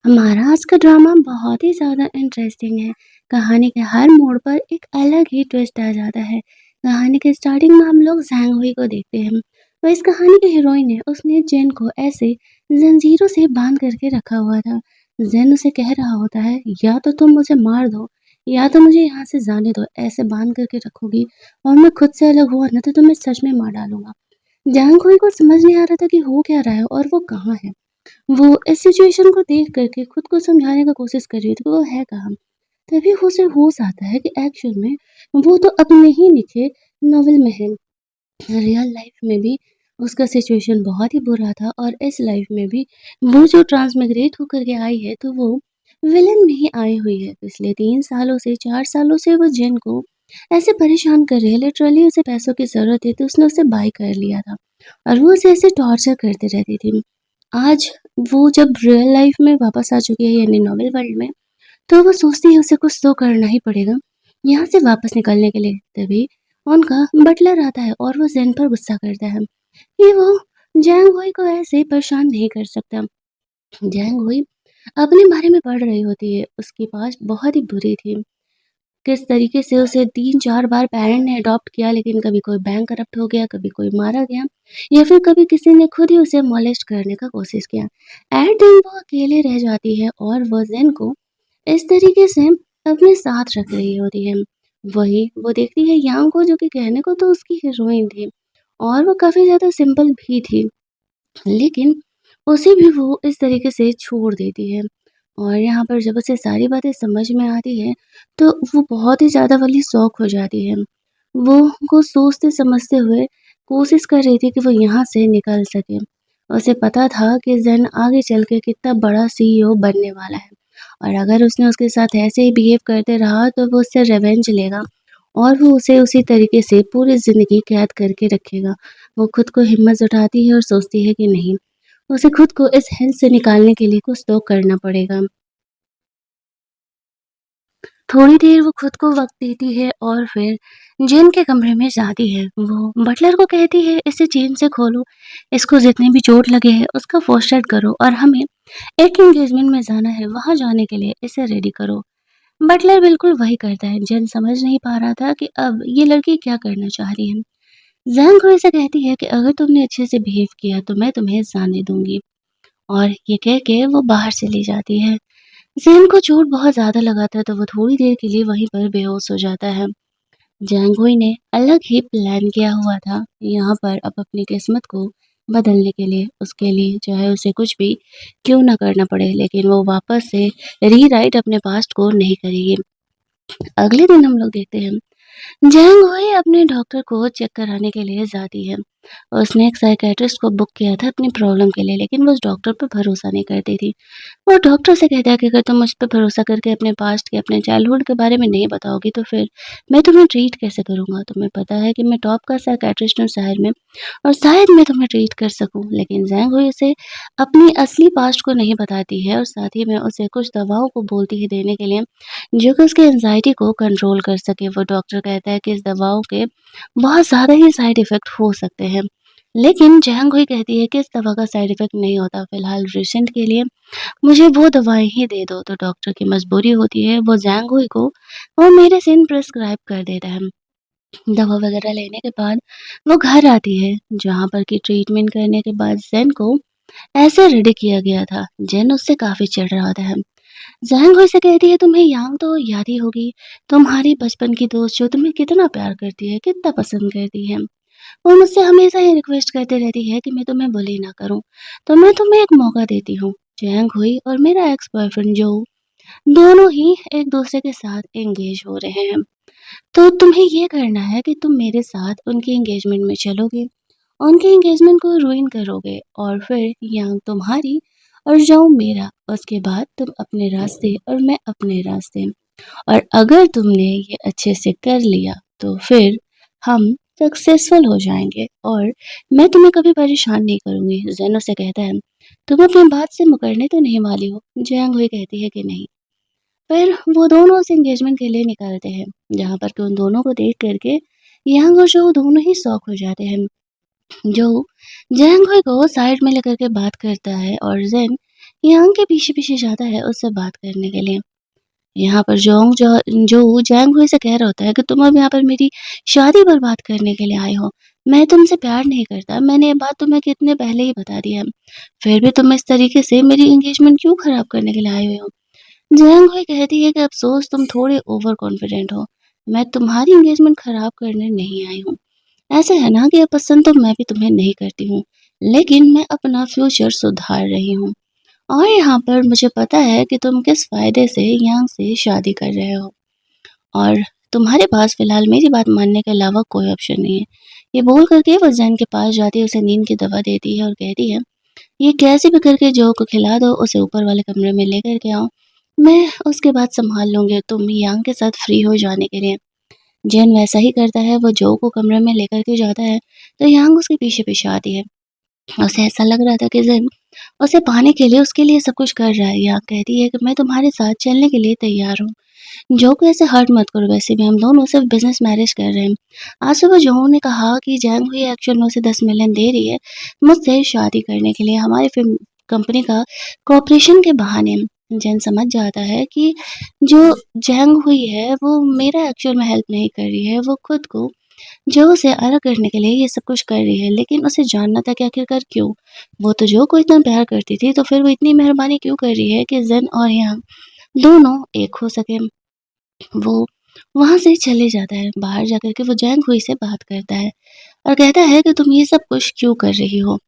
हमारा आज का ड्रामा बहुत ही ज़्यादा इंटरेस्टिंग है। कहानी के हर मोड़ पर एक अलग ही ट्विस्ट आ जाता है। कहानी के स्टार्टिंग में हम लोग ज़ैंग हुई को देखते हैं। तो इस कहानी की हीरोइन है, उसने जेन को ऐसे जंजीरों से बांध करके रखा हुआ था। जेन उसे कह रहा होता है, या तो तुम मुझे मार दो या तो मुझे यहाँ से जाने दो। ऐसे बांध करके रखोगी और मैं खुद से अलग हुआ ना तो तुम्हें सच में मार डालूंगा। जैंग हुई को समझ नहीं आ रहा था कि हो क्या रहा है और वो कहाँ है। वो इस सिचुएशन को देख कर के खुद को समझाने का कोशिश कर रही थी कि वो है कहाँ। तभी उसे होश आता है कि एक्चुअल में वो तो अपने ही लिखे नॉवल में है। रियल लाइफ में भी उसका सिचुएशन बहुत ही बुरा था और इस लाइफ में भी वो जो ट्रांसमिग्रेट होकर के आई है तो वो विलन में ही आई हुई है। पिछले 3 सालों से 4 सालों से वो जिन को ऐसे परेशान कर रही है। लिटरली उसे पैसों की ज़रूरत थी तो उसने उसे बाय कर लिया था और वो उसे ऐसे टॉर्चर करती रहती थी। आज वो जब रियल लाइफ में वापस आ चुकी है यानी नॉवेल वर्ल्ड में, तो वो सोचती है उसे कुछ तो करना ही पड़ेगा यहाँ से वापस निकलने के लिए। तभी उनका बटलर आता है और वो जेन पर गुस्सा करता है कि वो जैंग हुई को ऐसे परेशान नहीं कर सकता। जैंग हुई अपने बारे में पढ़ रही होती है, उसकी पास्ट बहुत ही बुरी थी। किस तरीके से उसे 3-4 बार पेरेंट ने अडॉप्ट किया, लेकिन कभी कोई बैंक करप्ट हो गया, कभी कोई मारा गया या फिर कभी किसी ने खुद ही उसे मोलेस्ट करने का कोशिश किया। एट द एंड वो अकेले रह जाती है और वो ज़ेन को इस तरीके से अपने साथ रख रही होती है। वही वो देखती है यांग को, जो कि कहने को तो उसकी हीरोइन थी और वो काफ़ी ज़्यादा सिंपल भी थी। लेकिन उसे भी वो इस तरीके से छोड़ देती है और यहाँ पर जब उसे सारी बातें समझ में आती है, तो वो बहुत ही ज़्यादा वाली शॉक हो जाती है। वो कुछ सोचते समझते हुए कोशिश कर रही थी कि वो यहाँ से निकल सके। उसे पता था कि ज़ेन आगे चल के कितना बड़ा सीईओ बनने वाला है और अगर उसने उसके साथ ऐसे ही बिहेव करते रहा तो वो उससे रिवेंज लेगा और वो उसे उसी तरीके से पूरी ज़िंदगी कैद करके रखेगा। वो खुद को हिम्मत जुटाती है और सोचती है कि नहीं, उसे खुद को इस हेल्थ से निकालने के लिए कुछ तो करना पड़ेगा। थोड़ी देर वो खुद को वक़्त देती है और फिर जिन के कमरे में जाती है। वो बटलर को कहती है, इसे चेन से खोलो, इसको जितनी भी चोट लगे है उसका फर्स्ट एड करो और हमें एक एंगेजमेंट में जाना है, वहाँ जाने के लिए इसे रेडी करो। बटलर बिल्कुल वही करता है। जिन समझ नहीं पा रहा था कि अब ये लड़की क्या करना चाह रही है। ज़ैन को ऐसे कहती है कि अगर तुमने अच्छे से बिहेव किया तो मैं तुम्हें जाने दूँगी और ये कह के वो बाहर चली जाती है। ज़ैन को चोट बहुत ज़्यादा लगा था तो वो थोड़ी देर के लिए वहीं पर बेहोश हो जाता है। जैंगोई ने अलग ही प्लान किया हुआ था यहाँ पर अब अपनी किस्मत को बदलने के लिए। उसके लिए चाहे उसे कुछ भी क्यों ना करना पड़े, लेकिन वो वापस से रीराइट अपने पास्ट को नहीं करेगी। अगले दिन हम लोग देखते हैं जैंग हुई अपने डॉक्टर को चेक कराने के लिए जाती है। उसने एक साइकियाट्रिस्ट को बुक किया था अपनी प्रॉब्लम के लिए, लेकिन वो उस डॉक्टर पर भरोसा नहीं करती थी। वो डॉक्टर से कहता है कि अगर तुम मुझ पे भरोसा करके अपने पास्ट के, अपने चाइल्डहुड के बारे में नहीं बताओगी तो फिर मैं तुम्हें ट्रीट कैसे करूँगा? तुम्हें पता है कि मैं टॉप का साइकियाट्रिस्ट हूँ शहर में और शायद मैं तुम्हें ट्रीट कर सकूँ। लेकिन ज़ैंग हुई उसे अपनी असली पास्ट को नहीं बताती है और साथ ही में उसे कुछ दवाओं को बोलती है देने के लिए, जो कि उसकी एंग्ज़ायटी को कंट्रोल कर सके। वो डॉक्टर कहता है कि इस दवाओं के बहुत ज़्यादा ही साइड इफ़ेक्ट हो सकते हैं। लेकिन जैंग हुई कहती है कि इस दवा का साइड इफ़ेक्ट नहीं होता, फ़िलहाल रिसेंट के लिए मुझे वो दवाएँ ही दे दो। तो डॉक्टर की मजबूरी होती है, वो ज़ैंग हुई को वो मेडिसिन प्रिस्क्राइब कर देता है। दवा वगैरह लेने के बाद वो घर आती है, जहाँ पर कि ट्रीटमेंट करने के बाद ज़ेन को ऐसे रेडी किया गया था। जेन उससे काफ़ी चिढ़ रहा था। ज़ैंग हुई से कहती है, तुम्हें यांग तो याद ही होगी, तुम्हारी बचपन की दोस्त जो तुम्हें कितना प्यार करती है, कितना पसंद करती है। वो मुझसे हमेशा ये रिक्वेस्ट करती रहती है कि मैं तुम्हें बुली ना करूँ, तो मैं तुम्हें एक मौका देती हूँ। जैंग हुई और मेरा एक्स बॉयफ्रेंड जो दोनों ही एक दूसरे के साथ एंगेज हो रहे हैं। तो तुम्हें ये करना है कि तुम मेरे साथ उनकी एंगेजमेंट में चलोगे, उनके एंगेजमेंट को रुइन करोगे और फिर यांग तुम्हारी और जाऊँ मेरा। उसके बाद तुम अपने रास्ते और मैं अपने रास्ते। और अगर तुमने ये अच्छे से कर लिया तो फिर हम सक्सेसफुल हो जाएँगे और मैं तुम्हें कभी परेशान नहीं करूँगी। ज़ेन उसे कहता है, तुम अपनी बात से मुकरने तो नहीं वाली हो? जियांग हुई कहती है कि नहीं। फिर वो दोनों उस एंगेजमेंट के लिए निकलते हैं, जहाँ पर कि उन दोनों को देख कर के यांग और जो दोनों ही शॉक हो जाते हैं। जो जैंग हुई को साइड में लेकर के बात करता है और ज़ेन यांग के पीछे-पीछे जाता है उससे बात करने के लिए। यहाँ पर जो जैंग हुई से कह रहा होता है कि तुम अब यहाँ पर मेरी शादी बर्बाद करने के लिए आए हो। मैं तुमसे प्यार नहीं करता, मैंने ये बात तुम्हें कितने पहले ही बता दिया। फिर भी तुम इस तरीके से मेरी एंगेजमेंट क्यों खराब करने के लिए आए हुए हो? जैंग हुई कहती है कि अफ़सोस तुम थोड़े ओवर कॉन्फिडेंट हो। मैं तुम्हारी एंगेजमेंट खराब करने नहीं आई हूँ। ऐसा है ना कि ये पसंद तो मैं भी तुम्हें नहीं करती हूँ, लेकिन मैं अपना फ्यूचर सुधार रही हूँ। और यहाँ पर मुझे पता है कि तुम किस फ़ायदे से यांग से शादी कर रहे हो और तुम्हारे पास फ़िलहाल मेरी बात मानने के अलावा कोई ऑप्शन नहीं है। ये बोल कर के वो जैन के पास जाती है, उसे नींद की दवा देती है और कहती है, "ये कैसे भी करके जो को खिला दो, उसे ऊपर वाले कमरे में लेकर के आओ। मैं उसके बाद सँभाल लूँगी तुम यांग के साथ फ्री हो जाने के लिए।" जैन वैसा ही करता है, वो जो को कमरे में लेकर के जाता है, तो यांग उसके पीछे-पीछे आती है। उसे ऐसा लग रहा था कि ज़ैन उसे पाने के लिए उसके लिए सब कुछ कर रहा है। यांग कहती है कि मैं तुम्हारे साथ चलने के लिए तैयार हूँ। जो को ऐसे हर्ट मत करो, वैसे भी हम दोनों सिर्फ बिज़नेस मैरिज कर रहे हैं। आज सुबह जोहो ने कहा कि जैंग हुई एक्चुअल में उसे 10 मिलियन दे रही है मुझसे शादी करने के लिए हमारी फ़िल्म कंपनी का कोऑपरेशन के बहाने। जैन समझ जाता है कि जो जैंग हुई है वो मेरा एक्चुअल में हेल्प नहीं कर रही है, वो खुद को जो उसे अलग करने के लिए ये सब कुछ कर रही है, लेकिन उसे जानना था कि आखिरकार क्यों? वो तो जो को इतना प्यार करती थी, तो फिर वो इतनी मेहरबानी क्यों कर रही है कि ज़ेन और यांग दोनों एक हो सकें? वो वहाँ से चले जाता है, बाहर जाकर के वो जैंग हुई से बात करता है और कहता है कि तुम ये सब कुछ क्यों कर रही हो?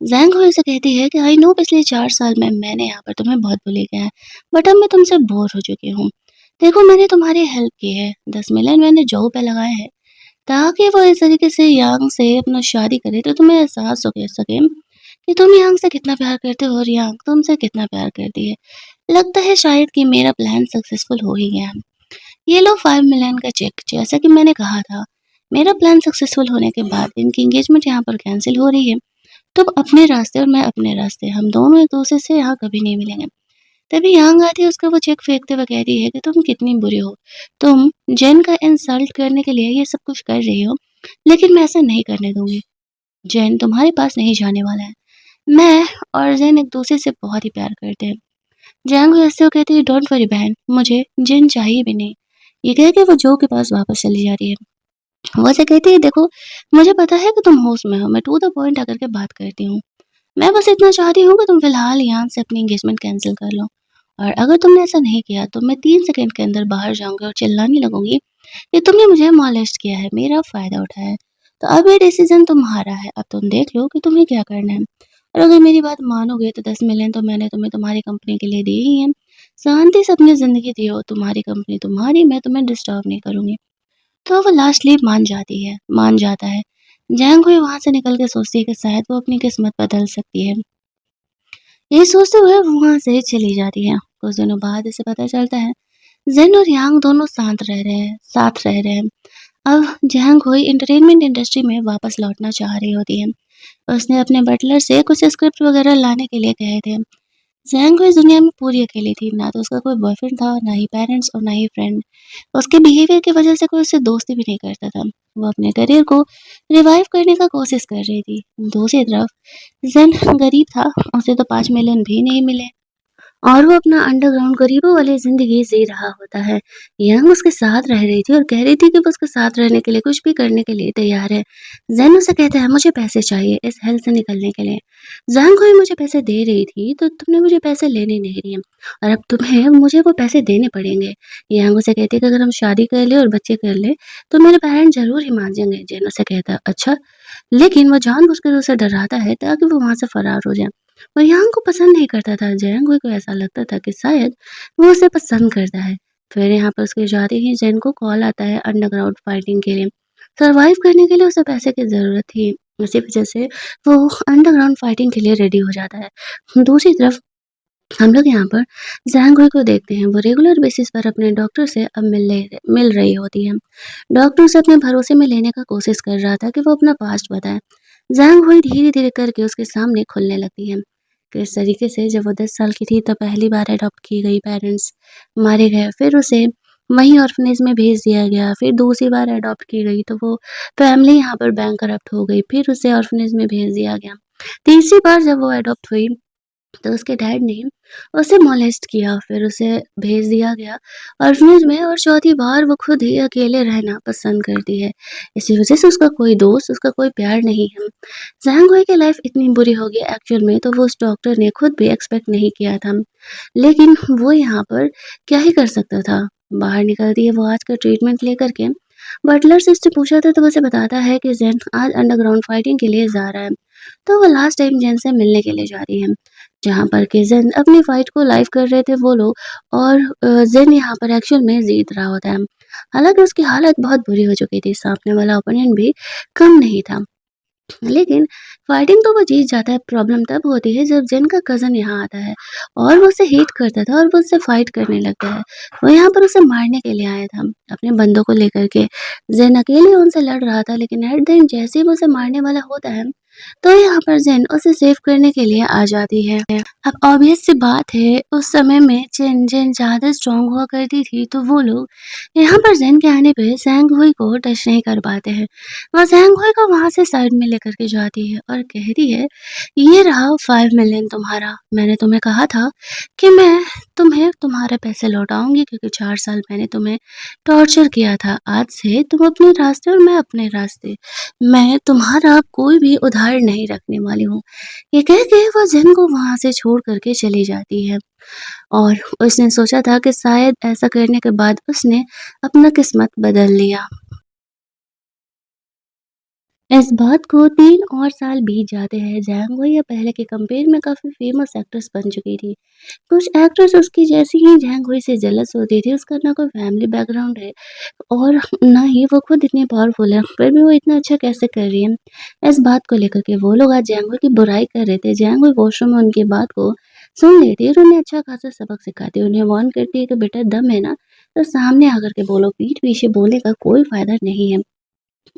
जैंग हुई से कहती है कि आई नो पिछले 4 साल में मैंने यहाँ पर तुम्हें बहुत बुली किया है, बट अब मैं तुमसे बोर हो चुकी हूँ। देखो मैंने तुम्हारी हेल्प की है, 10 मिलियन मैंने जो पे लगाए हैं, ताकि वो इस तरीके से यांग से अपना शादी करे तो तुम्हें एहसास हो के सके कि तुम यांग से कितना प्यार करते हो और यांग तुमसे कितना प्यार करती है। लगता है शायद कि मेरा प्लान सक्सेसफुल हो ही गया। ये लो 5 मिलियन का चेक। जैसा कि मैंने कहा था, मेरा प्लान सक्सेसफुल होने के बाद इनकी एंगेजमेंट यहाँ पर कैंसल हो रही है। तुम अपने रास्ते और मैं अपने रास्ते, हम दोनों एक दूसरे से यहाँ कभी नहीं मिलेंगे। तभी यांग आती है, उसका वो चेक फेंकते हुए कहती है कि तुम कितनी बुरी हो। तुम जेन का इंसल्ट करने के लिए ये सब कुछ कर रही हो, लेकिन मैं ऐसा नहीं करने दूंगी। जेन तुम्हारे पास नहीं जाने वाला है। मैं और जेन एक दूसरे से बहुत ही प्यार करते हैं। जैंग हंसते हुए कहती है, डोंट वरी बहन, मुझे जेन चाहिए भी नहीं। ये कह के वो जो के पास वापस चली जाती है। वो ऐसे कहती है, देखो मुझे पता है कि तुम होश में हो, मैं टू द पॉइंट आकर के बात करती हूँ। मैं बस इतना चाहती हूँ कि तुम फिलहाल यहाँ से अपनी एंगेजमेंट कैंसिल कर लो, और अगर तुमने ऐसा नहीं किया तो मैं 3 सेकंड के अंदर बाहर जाऊँगी और चिल्लाने लगूँगी कि तुमने मुझे मॉलेस्ट किया है, मेरा फ़ायदा उठाया है। तो अब ये डिसीज़न तुम्हारा है, अब तुम देख लो कि तुम्हें क्या करना है। और अगर मेरी बात मानोगे तो 10 मिलियन तो मैंने तुम्हें तुम्हारी कंपनी के लिए दिए ही हैं। शांति से अपनी ज़िंदगी जियो, तुम्हारी कंपनी तुम्हारी, मैं तुम्हें डिस्टर्ब नहीं करूँगी। तो वो लास्टली मान जाता है। जैंग हुई वहाँ से निकल के सोचती है कि शायद वो अपनी किस्मत बदल सकती है। ये सोचते हुए वो वहाँ से चली जाती है। कुछ दिनों बाद इसे पता चलता है, ज़ेन और यांग दोनों साथ रह रहे हैं। अब जैंग हुई एंटरटेनमेंट इंडस्ट्री में वापस लौटना चाह रही होती है। उसने अपने बटलर से कुछ स्क्रिप्ट वगैरह लाने के लिए कहे थे। ज़ैंग को इस दुनिया में पूरी अकेली थी, ना तो उसका कोई बॉयफ्रेंड था, ना ही पेरेंट्स और ना ही फ्रेंड। उसके बिहेवियर की वजह से कोई उससे दोस्ती भी नहीं करता था। वो अपने करियर को रिवाइव करने का कोशिश कर रही थी। दूसरी तरफ ज़ैन गरीब था, उसे तो 5 मिलियन भी नहीं मिले। और वो अपना अंडरग्राउंड गरीबों वाली ज़िंदगी जी रहा होता है। यंग उसके साथ रह रही थी और कह रही थी कि वो उसके साथ रहने के लिए कुछ भी करने के लिए तैयार है। ज़ैन उसे कहता है, मुझे पैसे चाहिए इस हेल से निकलने के लिए। ज़ैन कोई मुझे पैसे दे रही थी तो तुमने मुझे पैसे लेने नहीं दिए और अब तुम्हें मुझे वो पैसे देने पड़ेंगे। यंग उसे कहती है कि अगर हम शादी कर ले और बच्चे कर ले तो मेरे पेरेंट्स ज़रूर ही मान जाएंगे। ज़ैन उसे कहता है, अच्छा, लेकिन वो जानबूझकर उसे डराता है ताकि वो वहाँ से फरार हो जाए। वो यांग को पसंद नहीं करता था। जैंग को ऐसा लगता था कि शायद वो उसे पसंद करता है। फिर यहाँ पर उसके जाते ही जैन को कॉल आता है अंडरग्राउंड फाइटिंग के लिए। सर्वाइव करने के लिए उसे पैसे की ज़रूरत थी। इसी वजह से वो अंडरग्राउंड फाइटिंग के लिए रेडी हो जाता है। दूसरी तरफ हम लोग यहाँ पर ज़ैंग हुई को देखते हैं। वो रेगुलर बेसिस पर अपने डॉक्टर से अब मिल रही होती है। डॉक्टर उसे अपने भरोसे में लेने का कोशिश कर रहा था कि वो अपना पास्ट बताए। ज़ैंग हुई धीरे-धीरे करके उसके सामने खुलने लगती है। किस तरीके से जब वो 10 साल की थी तब पहली बार अडॉप्ट की गई, पेरेंट्स मारे गए, फिर उसे वहीं ऑर्फनेज में भेज दिया गया, फिर दूसरी बार अडॉप्ट की गई तो वो फैमिली यहाँ पर बैंकरप्ट हो गई, फिर उसे ऑर्फनेज में भेज दिया गया। तीसरी बार जब वो अडॉप्ट हुई तो उसके डैड ने उसे मोलेस्ट किया, फिर उसे भेज दिया गया ऑर्फनेज में और चौथी बार वो खुद ही अकेले रहना पसंद करती है। इसी वजह से उसका कोई दोस्त, उसका कोई प्यार नहीं है। ज़ांग हुई की लाइफ इतनी बुरी हो गई एक्चुअल में तो वो उस डॉक्टर ने खुद भी एक्सपेक्ट नहीं किया था। लेकिन वो यहाँ पर क्या ही कर सकता था। बाहर निकलती है वो आज का ट्रीटमेंट लेकर के। बटलर से उससे पूछा था तो वो उसे बताता है कि ज़ेन आज अंडरग्राउंड फाइटिंग के लिए जा रहा है। तो वो लास्ट टाइम जेन से मिलने के लिए जा रही है। जहाँ पर कि ज़ेन अपनी फाइट को लाइव कर रहे थे वो लोग और ज़ेन यहाँ पर एक्चुअल में जीत रहा होता है। हालाँकि उसकी हालत बहुत बुरी हो चुकी थी, सामने वाला ओपोनेंट भी कम नहीं था। लेकिन फाइटिंग तो वो जीत जाता है, प्रॉब्लम तब होती है जब जिन का कज़न यहाँ आता है और वो उसे हेट करता था और वो उससे फाइट करने लगता है। वो यहाँ पर उसे मारने के लिए आया था, अपने बंदों को लेकर के। ज़ेन अकेले उनसे लड़ रहा था लेकिन एट द एंड जैसे ही वो उसे मारने वाला होता है, तो यहाँ पर ज़ेन उसे सेव करने के लिए आ जाती है। अब ऑब्वियस सी बात है, उस समय में जिन जिन ज़्यादा स्ट्रॉन्ग हुआ करती थी, तो वो लोग यहाँ पर ज़ेन के आने पे ज़ैंग हुई को टच नहीं कर पाते हैं। वो ज़ैंग हुई को वहाँ से साइड में लेकर के जाती है और कहती है, "ये रहा 5 मिलियन तुम्हारा। मैंने तुम्हें कहा था कि मैं तुम्हें तुम्हारे पैसे लौटाऊँगी क्योंकि 4 साल मैंने तुम्हें टॉर्चर किया था। आज से तुम अपने रास्ते और मैं अपने रास्ते। मैं तुम्हारा कोई भी उधार नहीं रखने वाली हूँ।" ये कह के वो जिन को वहाँ से छोड़ कर के चली जाती है और उसने सोचा था कि शायद ऐसा करने के बाद उसने अपना किस्मत बदल लिया। इस बात को 3 और साल बीत जाते हैं। जैंग वही पहले के कंपेयर में काफ़ी फेमस एक्ट्रेस बन चुकी थी। कुछ एक्ट्रेस उसकी जैसी ही जैंग हुई से जेलस होती थी। उसका ना कोई फैमिली बैकग्राउंड है और ना ही वो खुद इतनी पावरफुल है, फिर भी वो इतना अच्छा कैसे कर रही है? इस बात को लेकर के वो लोग आज जैंग हुई की बुराई कर रहे थे। जैंग हुई वॉशरूम में उनकी बात को सुन लेती है और उन्हें अच्छा खासा सबक सिखाती है। उन्हें वार्न करती है कि बेटा दम है ना, तो सामने आकर के बोलो, पीठ पीछे बोलने का कोई फ़ायदा नहीं है।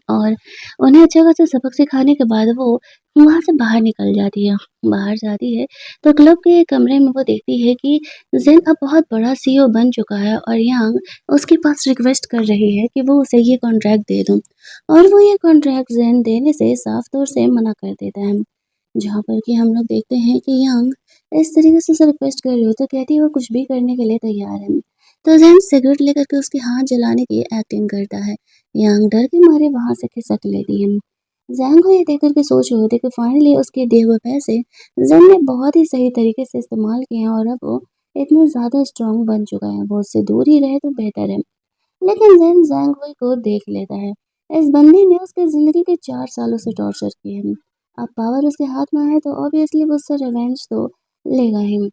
और उन्हें अच्छा खासा सबक सिखाने के बाद वो वहाँ से बाहर निकल जाती है। बाहर जाती है तो क्लब के कमरे में वो देखती है कि ज़ेन अब बहुत बड़ा सीईओ बन चुका है और यांग उसके पास रिक्वेस्ट कर रही है कि वो उसे ये कॉन्ट्रैक्ट दे दूँ। और वो ये कॉन्ट्रैक्ट ज़ेन देने से साफ तौर से मना कर देता है। जहाँ पर कि हम लोग देखते हैं कि यांग इस तरीके से उसे रिक्वेस्ट कर रही हो तो कहती है वो कुछ भी करने के लिए तैयार है। तो ज़ेन सिगरेट लेकर के उसके हाथ जलाने की एक्टिंग करता है। यांग डर के मारे वहाँ से खिसक लेती है। ज़ैंग को ये देख कर के सोच रहे होते कि फाइनली उसके दिए हुए पैसे ज़ेन ने बहुत ही सही तरीके से इस्तेमाल किए हैं और अब वो इतना ज़्यादा स्ट्रॉन्ग बन चुका है। वो उससे दूर ही रहे तो बेहतर है। लेकिन ज़ेन ज़ैंग हुई को देख लेता है। इस बंदी ने उसकी ज़िंदगी के 4 सालों से टॉर्चर किए हैं। अब पावर उसके हाथ में आया तो ऑब्वियसली वो उससे रिवेंज तो लेगा ही।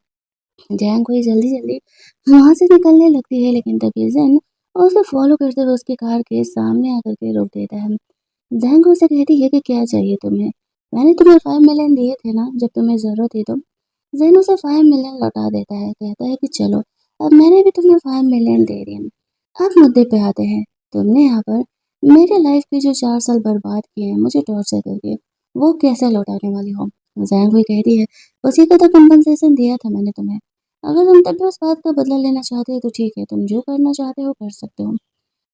जैंग कोई जल्दी-जल्दी वहाँ से निकलने लगती है लेकिन तभी ज़ेन उसे फ़ॉलो करते हुए उसकी कार के सामने आकर के रोक देता है। ज़ैंग उसे कहती है कि क्या चाहिए तुम्हें? मैंने तुम्हें 5 मिलियन दिए थे ना जब तुम्हें ज़रूरत थी तो? ज़ेन उसे 5 मिलियन लौटा देता है, कहता है कि चलो अब मैंने भी तुम्हें 5 मिलियन दे दिए। अब मुद्दे पे आते हैं। तुमने यहाँ पर मेरे लाइफ के जो 4 साल बर्बाद किए हैं मुझे टॉर्चर करके, वो कैसे लौटाने वाली हो? ज़ैंग भी कहती है, उसी का तो कम्पेन्सेशन दिया था मैंने तुम्हें। अगर तुम तब भी उस बात का बदला लेना चाहते हो तो ठीक है, तुम जो करना चाहते हो कर सकते हो।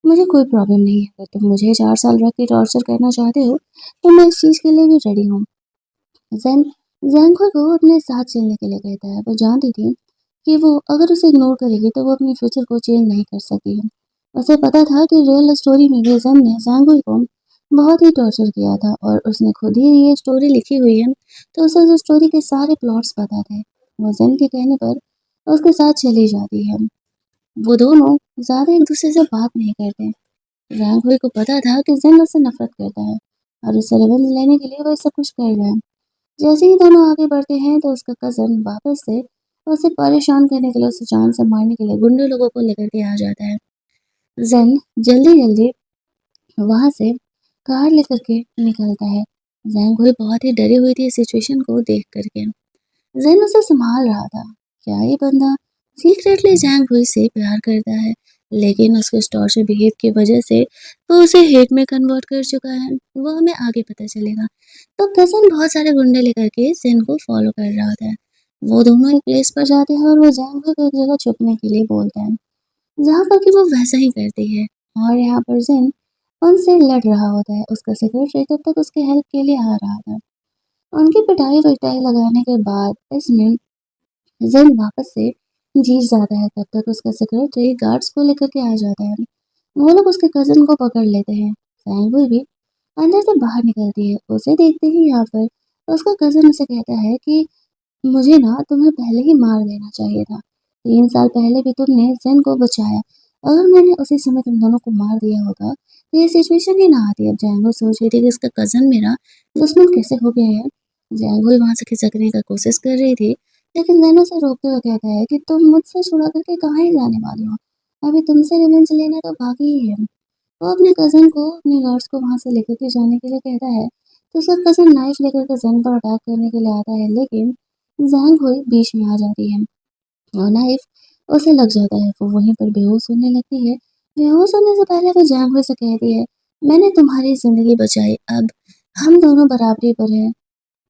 मुझे कोई प्रॉब्लम नहीं है, अगर तुम मुझे 4 साल रख के टॉर्चर करना चाहते हो, तो मैं इस चीज़ के लिए भी रेडी हूँ। ज़ेन ज़ैंग को अपने साथ चलने के लिए कहता है। वो जानती थी कि वो अगर उसे इग्नोर करेगी तो वो अपने फ्यूचर को चेंज नहीं कर सकेगी। उसे पता था कि रियल स्टोरी में भी ज़ेन ने ज़ैंग को बहुत ही टॉर्चर किया था और उसने खुद ही ये स्टोरी लिखी हुई है, तो उसे उस स्टोरी के सारे प्लॉट्स पता थे। वो ज़ेन के कहने पर उसके साथ चली जाती है। वो दोनों ज़्यादा एक-दूसरे से बात नहीं करते। राघवी को पता था कि ज़ेन उससे नफ़रत करता है और उससे रिवेंज लेने के लिए वो सब कुछ कर रहा है। जैसे ही दोनों आगे बढ़ते हैं तो उसका कज़न वापस से उसे परेशान करने के लिए, उसे जान से मारने के लिए गुंडे लोगों को लेकर के आ जाता है। ज़ेन जल्दी-जल्दी वहाँ से कार लेकर के निकलता है। ज़ैंग हुई बहुत ही डरी हुई थी इस सिचुएशन को देख कर के। ज़ेन उसे संभाल रहा था। क्या ये बंदा सीक्रेटली ज़ैंग हुई से प्यार करता है? लेकिन उसके इस टॉर्चर बिहेव की वजह से वो उसे हेट में कन्वर्ट कर चुका है। वो हमें आगे पता चलेगा। तो कज़न बहुत सारे गुंडे लेकर के ज़ेन को फॉलो कर रहा होता है। वो दोनों एक प्लेस पर जाते हैं और वो ज़ैंग को एक जगह छुपने के लिए बोलता है, जहाँ पर कि वो वैसा ही करती है और यहाँ पर ज़ेन उनसे लड़ रहा होता है। उसका सेक्रेटरी तब तक उसकी हेल्प के लिए आ रहा था। उनकी पिटाई-विटाई लगाने के बाद इसमें ज़ेन वापस से जीत जाता है, तब तक उसका सेक्रेटरी गार्ड्स को लेकर के आ जाता है। वो लोग उसके कज़न को पकड़ लेते हैं। सैंडविच भी अंदर से बाहर निकलती है। उसे देखते ही यहाँ पर उसका कज़न उसे कहता है कि मुझे ना तुम्हें पहले ही मार देना चाहिए था। 3 साल पहले भी तुमने ज़ेन को बचाया। अगर मैंने उसी समय तुम दोनों को मार दिया होता, तो ये सिचुएशन ही ना आती। अब जैंगो सोच रही थी कि इसका कज़न मेरा दुश्मन कैसे हो गया है। जैंगो ही वहाँ से खिसकने का कोशिश कर रही थी, लेकिन ज़ेन उसे रोकते हुए कहता है कि तुम मुझसे छुड़ा करके कहाँ ही जाने वाली हो? अभी तुमसे रिवेंज लेना तो बाकी ही है। वो अपने कज़न को अपने गार्ड्स को वहाँ से लेकर के जाने के लिए कहता है, तो उसका कज़न नाइफ लेकर के ज़ेन पर अटैक करने के लिए आता है, लेकिन ज़ैंग हुई बीच में आ जाती है और नाइफ उसे लग जाता है। वो वहीं पर बेहोश होने लगती है। बेहोश होने से पहले वो ज़ैंग हुई से कहती है, मैंने तुम्हारी ज़िंदगी बचाई, अब हम दोनों बराबरी पर हैं।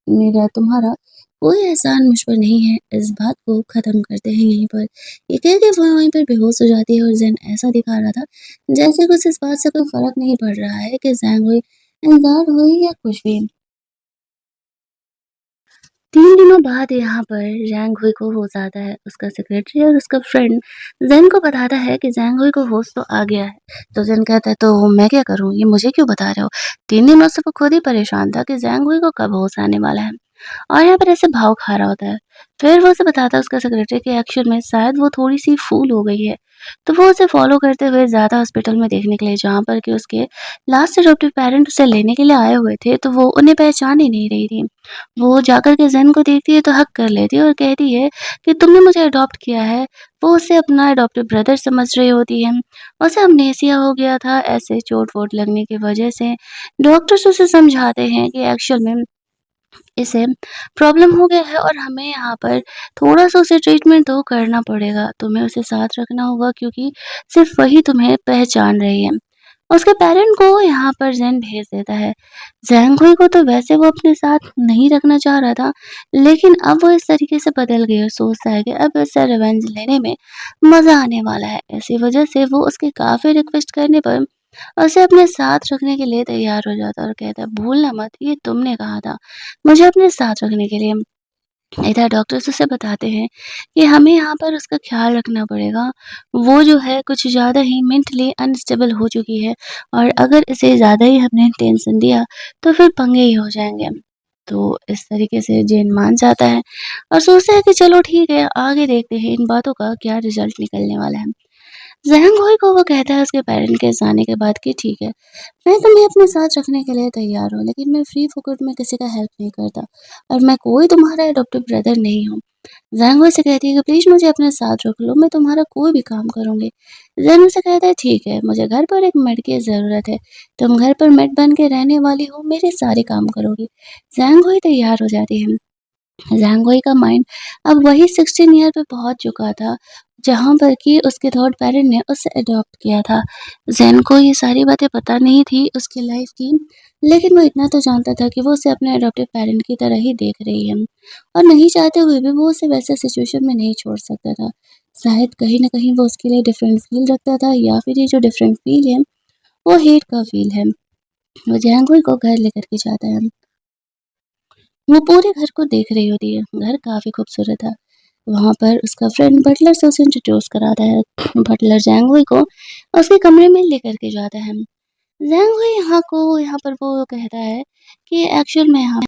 मेरा तुम्हारा कोई एहसान मुझ पर नहीं है। इस बात को ख़त्म करते हैं यहीं पर। ये कह के वो वहीं पर बेहोश हो जाती है और ज़ेन ऐसा दिखा रहा था जैसे कि उसे इस बात से कोई फ़र्क नहीं पड़ रहा है कि ज़ैंग हुई इंज़र्ड हुई या कुछ भी। 3 दिनों बाद यहाँ पर ज़ैंग हुई को होश आता है। उसका सेक्रेटरी और उसका फ्रेंड ज़ेन को बताता है कि ज़ैंग हुई को होश तो आ गया है। तो ज़ेन कहता है, तो मैं क्या करूँ? ये मुझे क्यों बता रहे हो? 3 दिनों से वो खुद ही परेशान था कि ज़ैंग हुई को कब होश आने वाला है। और यहाँ पर ऐसे भाव खा रहा होता है। फिर वो उसे बताता है उसका सेक्रेटरी कि एक्चुअल में शायद वो थोड़ी-सी फूल हो गई है। तो वो उसे फ़ॉलो करते हुए ज़्यादा हॉस्पिटल में देखने के लिए, जहाँ पर कि उसके लास्ट एडॉप्टिव पेरेंट उसे लेने के लिए आए हुए थे, तो वो उन्हें पहचान ही नहीं रही थी। वो जाकर के ज़ेन को देखती है तो हग कर लेती है और कहती है कि तुमने मुझे अडॉप्ट किया है। वो उसे अपना एडॉप्टिव ब्रदर समझ रही होती है। उसे अमनेसिया हो गया था ऐसे चोट-वोट लगने की वजह से। डॉक्टर्स उसे समझाते हैं कि एक्चुअल में इसे प्रॉब्लम हो गया है और हमें यहाँ पर थोड़ा-सा उसे ट्रीटमेंट तो करना पड़ेगा। तुम्हें उसे साथ रखना होगा क्योंकि सिर्फ़ वही तुम्हें पहचान रही है। उसके पेरेंट को यहाँ पर ज़ेन भेज देता है। ज़ैंग हुई को तो वैसे वो अपने साथ नहीं रखना चाह रहा था, लेकिन अब वो इस तरीके से बदल गई और सोचता है कि अब इससे रिवेंज लेने में मज़ा आने वाला है। इसी वजह से वो उसकी काफ़ी रिक्वेस्ट करने पर उसे अपने साथ रखने के लिए तैयार हो जाता है और कहता है, भूलना मत, ये तुमने कहा था मुझे अपने साथ रखने के लिए। इधर डॉक्टर्स उसे बताते हैं कि हमें यहाँ पर उसका ख़्याल रखना पड़ेगा। वो जो है कुछ ज़्यादा ही मेंटली अनस्टेबल हो चुकी है और अगर इसे ज़्यादा ही हमने टेंशन दिया तो फिर पंगे ही हो जाएँगे। तो इस तरीके से जेन मान जाता है और सोचता है कि चलो ठीक है, आगे देखते हैं इन बातों का क्या रिज़ल्ट निकलने वाला है। ज़हंग होई को वो कहता है उसके पेरेंट के जाने के बाद कि ठीक है, मैं तुम्हें अपने साथ रखने के लिए तैयार हूँ, लेकिन मैं फ्री फोकट में किसी का हेल्प नहीं करता और मैं कोई तुम्हारा एडॉप्टिव ब्रदर नहीं हूँ। ज़ैंग से कहती है कि प्लीज़ मुझे अपने साथ रख लो, मैं तुम्हारा कोई भी काम करूँगी। ज़ैंग से कहता है ठीक है, मुझे घर पर एक मेड की ज़रूरत है। तुम घर पर मेड बन के रहने वाली हो, मेरे सारे काम करोगी। ज़ैंग हुई तैयार हो जाती है। ज़ैंग का माइंड अब वही 16 ईयर पे पहुँच चुका था, जहाँ पर कि उसके थर्ड पेरेंट ने उसे अडॉप्ट किया था। ज़ैन को ये सारी बातें पता नहीं थी उसकी लाइफ़ की, लेकिन वो इतना तो जानता था कि वो उसे अपने अडॉप्टिव पेरेंट की तरह ही देख रही है और नहीं चाहते हुए भी वो उसे वैसे सिचुएशन में नहीं छोड़ सकता था। शायद कहीं न कहीं वो उसके लिए डिफरेंट फ़ील रखता था या फिर ये जो डिफरेंट फ़ील है, वो हेट का फ़ील है। वो ज़ैंग को घर लेकर के जाता है। वो पूरे घर को देख रही होती है। घर काफ़ी खूबसूरत था। वहाँ पर उसका फ्रेंड बटलर से उसे इंट्रोड्यूस कराता है। बटलर ज़ैंग को उसके कमरे में लेकर के जाता है। ज़ैंग यहाँ पर वो कहता है कि एक्चुअल में यहाँ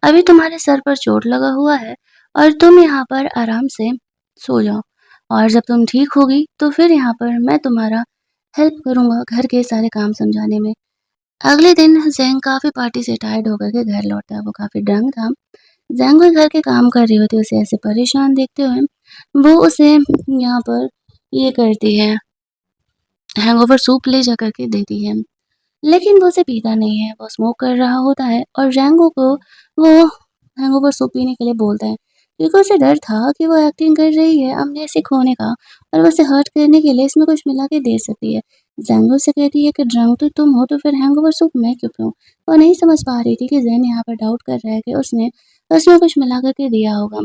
अभी तुम्हारे सर पर चोट लगा हुआ है और तुम यहाँ पर आराम से सो जाओ और जब तुम ठीक होगी तो फिर यहाँ पर मैं तुम्हारा हेल्प करूँगा घर के सारे काम समझाने में। अगले दिन ज़ैंग काफ़ी पार्टी से टायर्ड होकर के घर लौटता है। वो काफ़ी ड्रंक था। ज़ैंग घर के काम कर रही होती है, उसे ऐसे परेशान देखते हुए वो उसे यहाँ पर ये करती है, हैंगओवर सूप ले जा कर के देती है। लेकिन वो उसे पीता नहीं है, वो स्मोक कर रहा होता है और ज़ैंगो को वो हैंगओवर सूप पीने के लिए बोलता है, क्योंकि उसे डर था कि वो एक्टिंग कर रही है अमनेसिक होने का और वो उसे हर्ट करने के लिए इसमें कुछ मिला के दे सकती है। ज़ैंगो से कहती है कि ड्रंक तो तुम हो तो फिर हैंगओवर सूप मैं क्यों पीऊँ? वो नहीं समझ पा रही थी कि ज़ैन यहाँ पर डाउट कर रहा है कि उसने उसमें कुछ मिला कर के दिया होगा।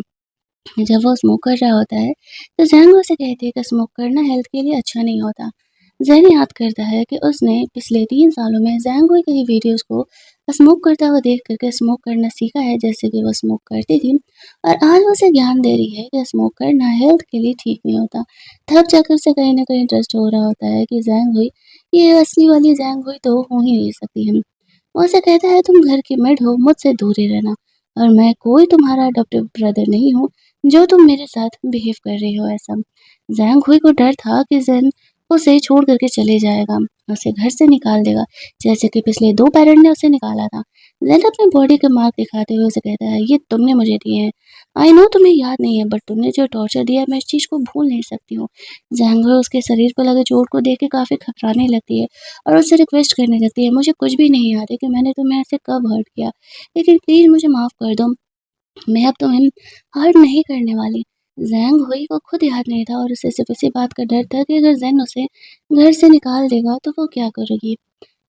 जब वो स्मोक कर रहा होता है, तो ज़ैंग उसे कहती है कि स्मोक करना हेल्थ के लिए अच्छा नहीं होता। ज़ेन याद करता है कि उसने पिछले 3 सालों में ज़ैंग हुई की वीडियोज़ को स्मोक करता हुआ देख कर के स्मोक करना सीखा है जैसे कि वो स्मोक करती थी, और आज वो उसे ज्ञान दे रही है कि स्मोक करना हेल्थ के लिए ठीक नहीं होता। तब जाकर उसे कहीं न कहीं ट्रस्ट हो रहा होता है कि ज़ैंग हुई, ये असली वाली ज़ैंग हुई तो हो ही नहीं सकती है। वो उसे कहता है, तुम घर की मेड हो, मुझसे दूर ही रहना, और मैं कोई तुम्हारा अडॉप्टिव ब्रदर नहीं हूँ जो तुम मेरे साथ बिहेव कर रही हो ऐसा। ज़ैंग हुई को डर था कि ज़ेन उसे छोड़ कर के चले जाएगा, उसे घर से निकाल देगा, जैसे कि पिछले 2 पैरेंट ने उसे निकाला था। ज़ेन अपने बॉडी के मार्क दिखाते हुए उसे कहता है, ये तुमने मुझे दिए हैं। आई नो तुम्हें याद नहीं है, बट तुमने जो टॉर्चर दिया है मैं इस चीज़ को भूल नहीं सकती हूँ। ज़ैंग हुई उसके शरीर पर लगे चोट को देख के काफ़ी घबराने लगती है और उससे रिक्वेस्ट करने लगती है, मुझे कुछ भी नहीं याद है कि मैंने तुम्हें ऐसे कब हर्ट किया, लेकिन प्लीज़ मुझे माफ़ कर दो, मैं अब तुम्हें हर्ट नहीं करने वाली। ज़ैंग हुई को खुद याद नहीं था और उसे सिर्फ़ इसी बात का डर था कि अगर ज़ेन उसे घर से निकाल देगा तो वो क्या करेगी?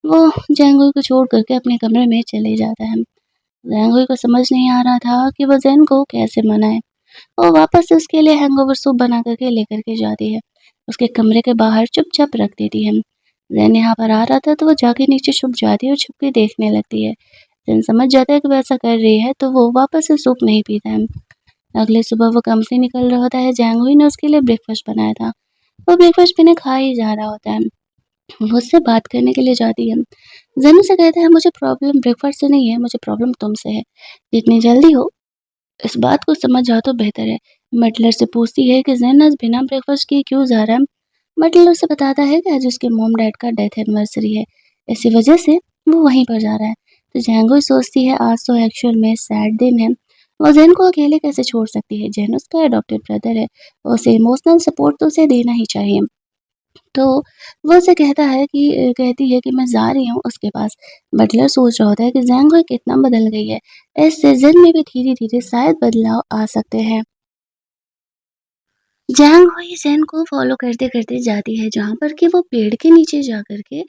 वो ज़ैंग हुई को छोड़ कर के अपने कमरे में चले जाता है। ज़ैंग हुई को समझ नहीं आ रहा था कि वो ज़ेन को कैसे मनाए। वो वापस से उसके लिए हैंगओवर सूप बना कर के लेकर के जाती है। उसके कमरे के बाहर चुपचाप रख देती है। ज़ैन यहाँ पर आ रहा था तो वो जाके नीचे छुप जाती है और छुप के देखने लगती है। ज़ैन समझ जाता है कि वो ऐसा कर रही है तो वो वापस से सूप नहीं पीता है। अगली सुबह वो कंपनी निकल रहा होता है, ज़ैंग हुई ने उसके लिए ब्रेकफ़ास्ट बनाया था। वो ब्रेकफ़ास्ट बिना खाए ही जा रहा होता है। वो उससे बात करने के लिए जाती है। ज़ैन उसे कहता है, मुझे प्रॉब्लम ब्रेकफ़ास्ट से नहीं है, मुझे प्रॉब्लम तुमसे है। जितनी जल्दी हो इस बात को समझ जाओ तो बेहतर है। बटलर से पूछती है कि ज़ैन आज बिना ब्रेकफ़ास्ट किए क्यों जा रहा है? बटलर उसे बताता है कि आज उसके मॉम डैड का डेथ एनिवर्सरी है, इसी वजह से वो वहीं पर जा रहा है। तो जैंगो सोचती है आज तो एक्चुअल में सैड दिन है, वो ज़ैन को अकेले कैसे छोड़ सकती है? ज़ैन उसका अडॉप्टेड ब्रदर है, उसे इमोशनल सपोर्ट तो उसे देना ही चाहिए। तो वो उसे कहता है कि कहती है कि मैं जा रही हूँ उसके पास। बटलर सोच रहा होता है कि ज़ैंगो कितना बदल गई है, इस सीज़न में भी धीरे-धीरे शायद बदलाव आ सकते हैं। जैंग हुई ज़ेन को फ़ॉलो करते-करते जाती है जहाँ पर कि वो पेड़ के नीचे जा कर के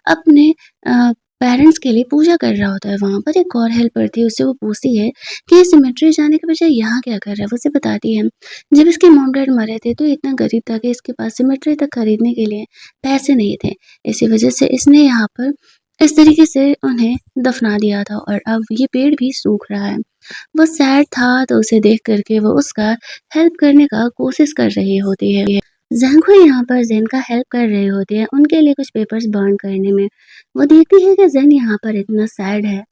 अपने अ, पेरेंट्स के लिए पूजा कर रहा होता है। वहाँ पर एक और हेल्पर थी, उससे वो पूछती है कि ये सिमेट्री जाने के बजाय यहाँ क्या कर रहा है? वो उसे बताती है, जब इसके मॉम-डैड मरे थे तो इतना गरीब था कि इसके पास सिमेट्री तक खरीदने के लिए पैसे नहीं थे। इसी वजह से इसने यहाँ पर इस तरीके से उन्हें दफ़ना दिया था और अब ये पेड़ भी सूख रहा है। वो सैड था तो उसे देख कर के वो उसका हेल्प करने का कोशिश कर रही होती है। ज़ैंग यहाँ पर ज़ेन का हेल्प कर रही होती है उनके लिए कुछ पेपर्स बर्न करने में। वो देखती है कि ज़ेन यहाँ पर इतना सैड है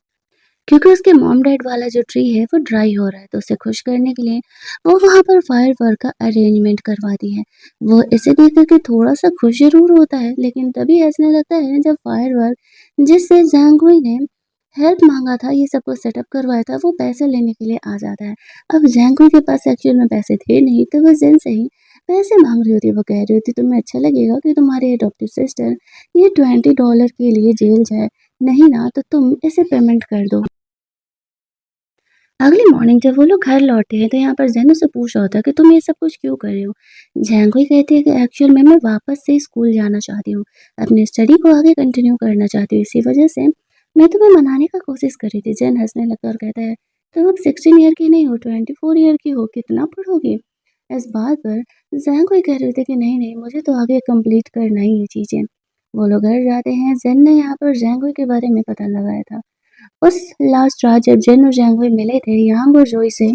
क्योंकि उसके मॉम डैड वाला जो ट्री है वो ड्राई हो रहा है, तो उसे खुश करने के लिए वो वहाँ पर फायर वर्क का अरेंजमेंट करवाती है। वो इसे देख कर के थोड़ा-सा खुश ज़रूर होता है, लेकिन तभी हँसने लगता है जब फायर वर्क जिससे ज़ैंगुई ने हेल्प माँगा था, ये सब कुछ सेटअप करवाया था, वो पैसे लेने के लिए आ जाता है। अब ज़ैंगुई के पास एक्चुअल में पैसे थे नहीं, तो वो ज़ेन से ही पैसे माँग रही होती है। वो कह रही होती, तुम्हें अच्छा लगेगा कि तुम्हारी अडॉप्टेड सिस्टर ये $20 के लिए जेल जाए, नहीं ना तो तुम इसे पेमेंट कर दो। अगली मॉर्निंग जब वो लोग घर लौटते हैं तो यहाँ पर ज़ेन उससे पूछ रहा होता है कि तुम ये सब कुछ क्यों कर रहे हो? झैंगुई कहती है कि एक्चुअल में मैं वापस से स्कूल जाना चाहती हूँ, अपनी स्टडी को आगे कंटिन्यू करना चाहती हूँ, इसी वजह से मैं तुम्हें मनाने का कोशिश कर रही थी। ज़ेन हंसने लगता है और कहता है, तुम अब 16 ईयर की नहीं हो, 24 ईयर की हो, कितना पढ़ोगी? इस बात पर झैंगुई कह रही थी कि नहीं नहीं, मुझे तो आगे कंप्लीट करना ही ये चीज़ें। वो लोग घर जाते हैं। ज़ेन ने यहाँ पर झैंगुई के बारे में पता लगाया था। उस लास्ट रात जब जिन और जैंगवे मिले थे, यांग और जोई से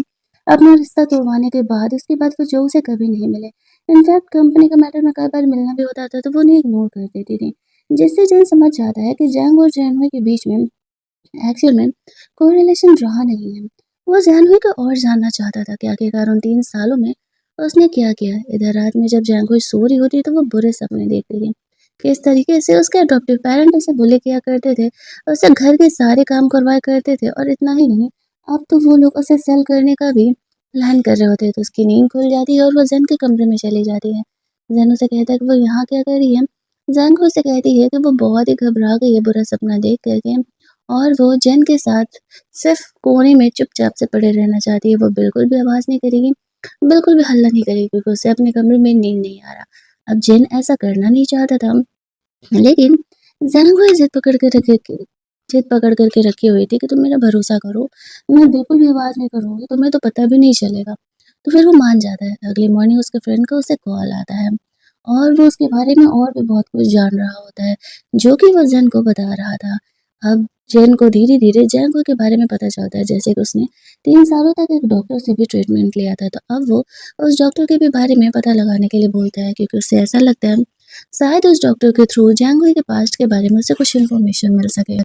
अपना रिश्ता तोड़वाने के बाद उसके बाद वो जो से कभी नहीं मिले। इनफैक्ट कंपनी के मैटर में कई बार मिलना भी होता था तो वो उन्हें इग्नोर कर देती थी, जिससे जिन समझ जाता है कि जैंग और जैनवे के बीच में एक्चुअल में कोई रिलेशन रहा नहीं है। वो जैनवे को और जानना चाहता था कि आखिरकार उन 3 सालों में उसने क्या किया। इधर रात में जब जैंगवे सो रही होती तो वो बुरे सपने देखती थी, किस तरीके से उसके अडॉप्टिव पेरेंट उसे बुली किया करते थे, उससे घर के सारे काम करवाया करते थे, और इतना ही नहीं, अब तो वो लोग उसे सेल करने का भी प्लान कर रहे होते हैं। तो उसकी नींद खुल जाती है और वो जैन के कमरे में चली जाती है। जैन उसे कहता है कि वो यहाँ क्या कर रही है। जैन को उसे कहती है कि वो बहुत ही घबरा गई है बुरा सपना देख करके, और वो जैन के साथ सिर्फ कोने में चुपचाप से पड़े रहना चाहती है। वो बिल्कुल भी आवाज़ नहीं करेगी, बिल्कुल भी हल्ला नहीं करेगी क्योंकि उसे अपने कमरे में नींद नहीं आ रहा। अब जैन ऐसा करना नहीं चाहता था, लेकिन ज़रा वो जिद पकड़ कर के रखी हुई थी कि तुम मेरा भरोसा करो, मैं बिल्कुल भी आवाज़ नहीं करूँगी, तुम्हें तो पता भी नहीं चलेगा। तो फिर वो मान जाता है। अगली मॉर्निंग उसके फ्रेंड का उसे कॉल आता है और वो उसके बारे में और भी बहुत कुछ जान रहा होता है, जो कि वो जेन को बता रहा था। अब जेन को धीरे-धीरे जैंगो के बारे में पता चलता है, जैसे कि उसने 3 सालों तक एक डॉक्टर से भी ट्रीटमेंट लिया था, तो अब वो उस डॉक्टर के भी बारे में पता लगाने के लिए बोलता है, क्योंकि उसे ऐसा लगता है शायद उस डॉक्टर के थ्रू जैंगो के पास्ट के बारे में उसे कुछ इन्फॉर्मेशन मिल सके।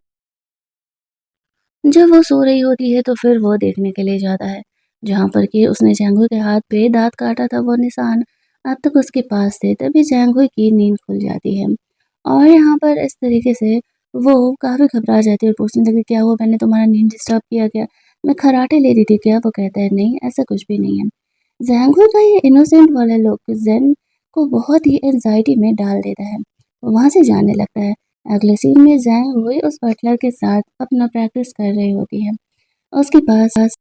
जब वो सो रही होती है तो फिर वो देखने के लिए जाता है, जहाँ पर कि उसने जैंगो के हाथ पे दाँत काटा था वो निशान अब तक उसके पास थे, तभी जैंगो की नींद खुल जाती है। और यहाँ पर इस तरीके से वो काफ़ी घबरा जाती है और पूछने लगती है, क्या हुआ, मैंने तुम्हारा नींद डिस्टर्ब किया क्या? मैं खर्राटे ले रही थी क्या? वो कहता है, नहीं ऐसा कुछ भी नहीं है। जैंगो का ये इनोसेंट वाला लुक ज़ेन को बहुत ही एंग्ज़ायटी में डाल देता है। वो वहाँ से जाने लगता है। अगले सीन में जैंग हुई उस बटलर के साथ अपना प्रैक्टिस कर रही होती है। उसके पास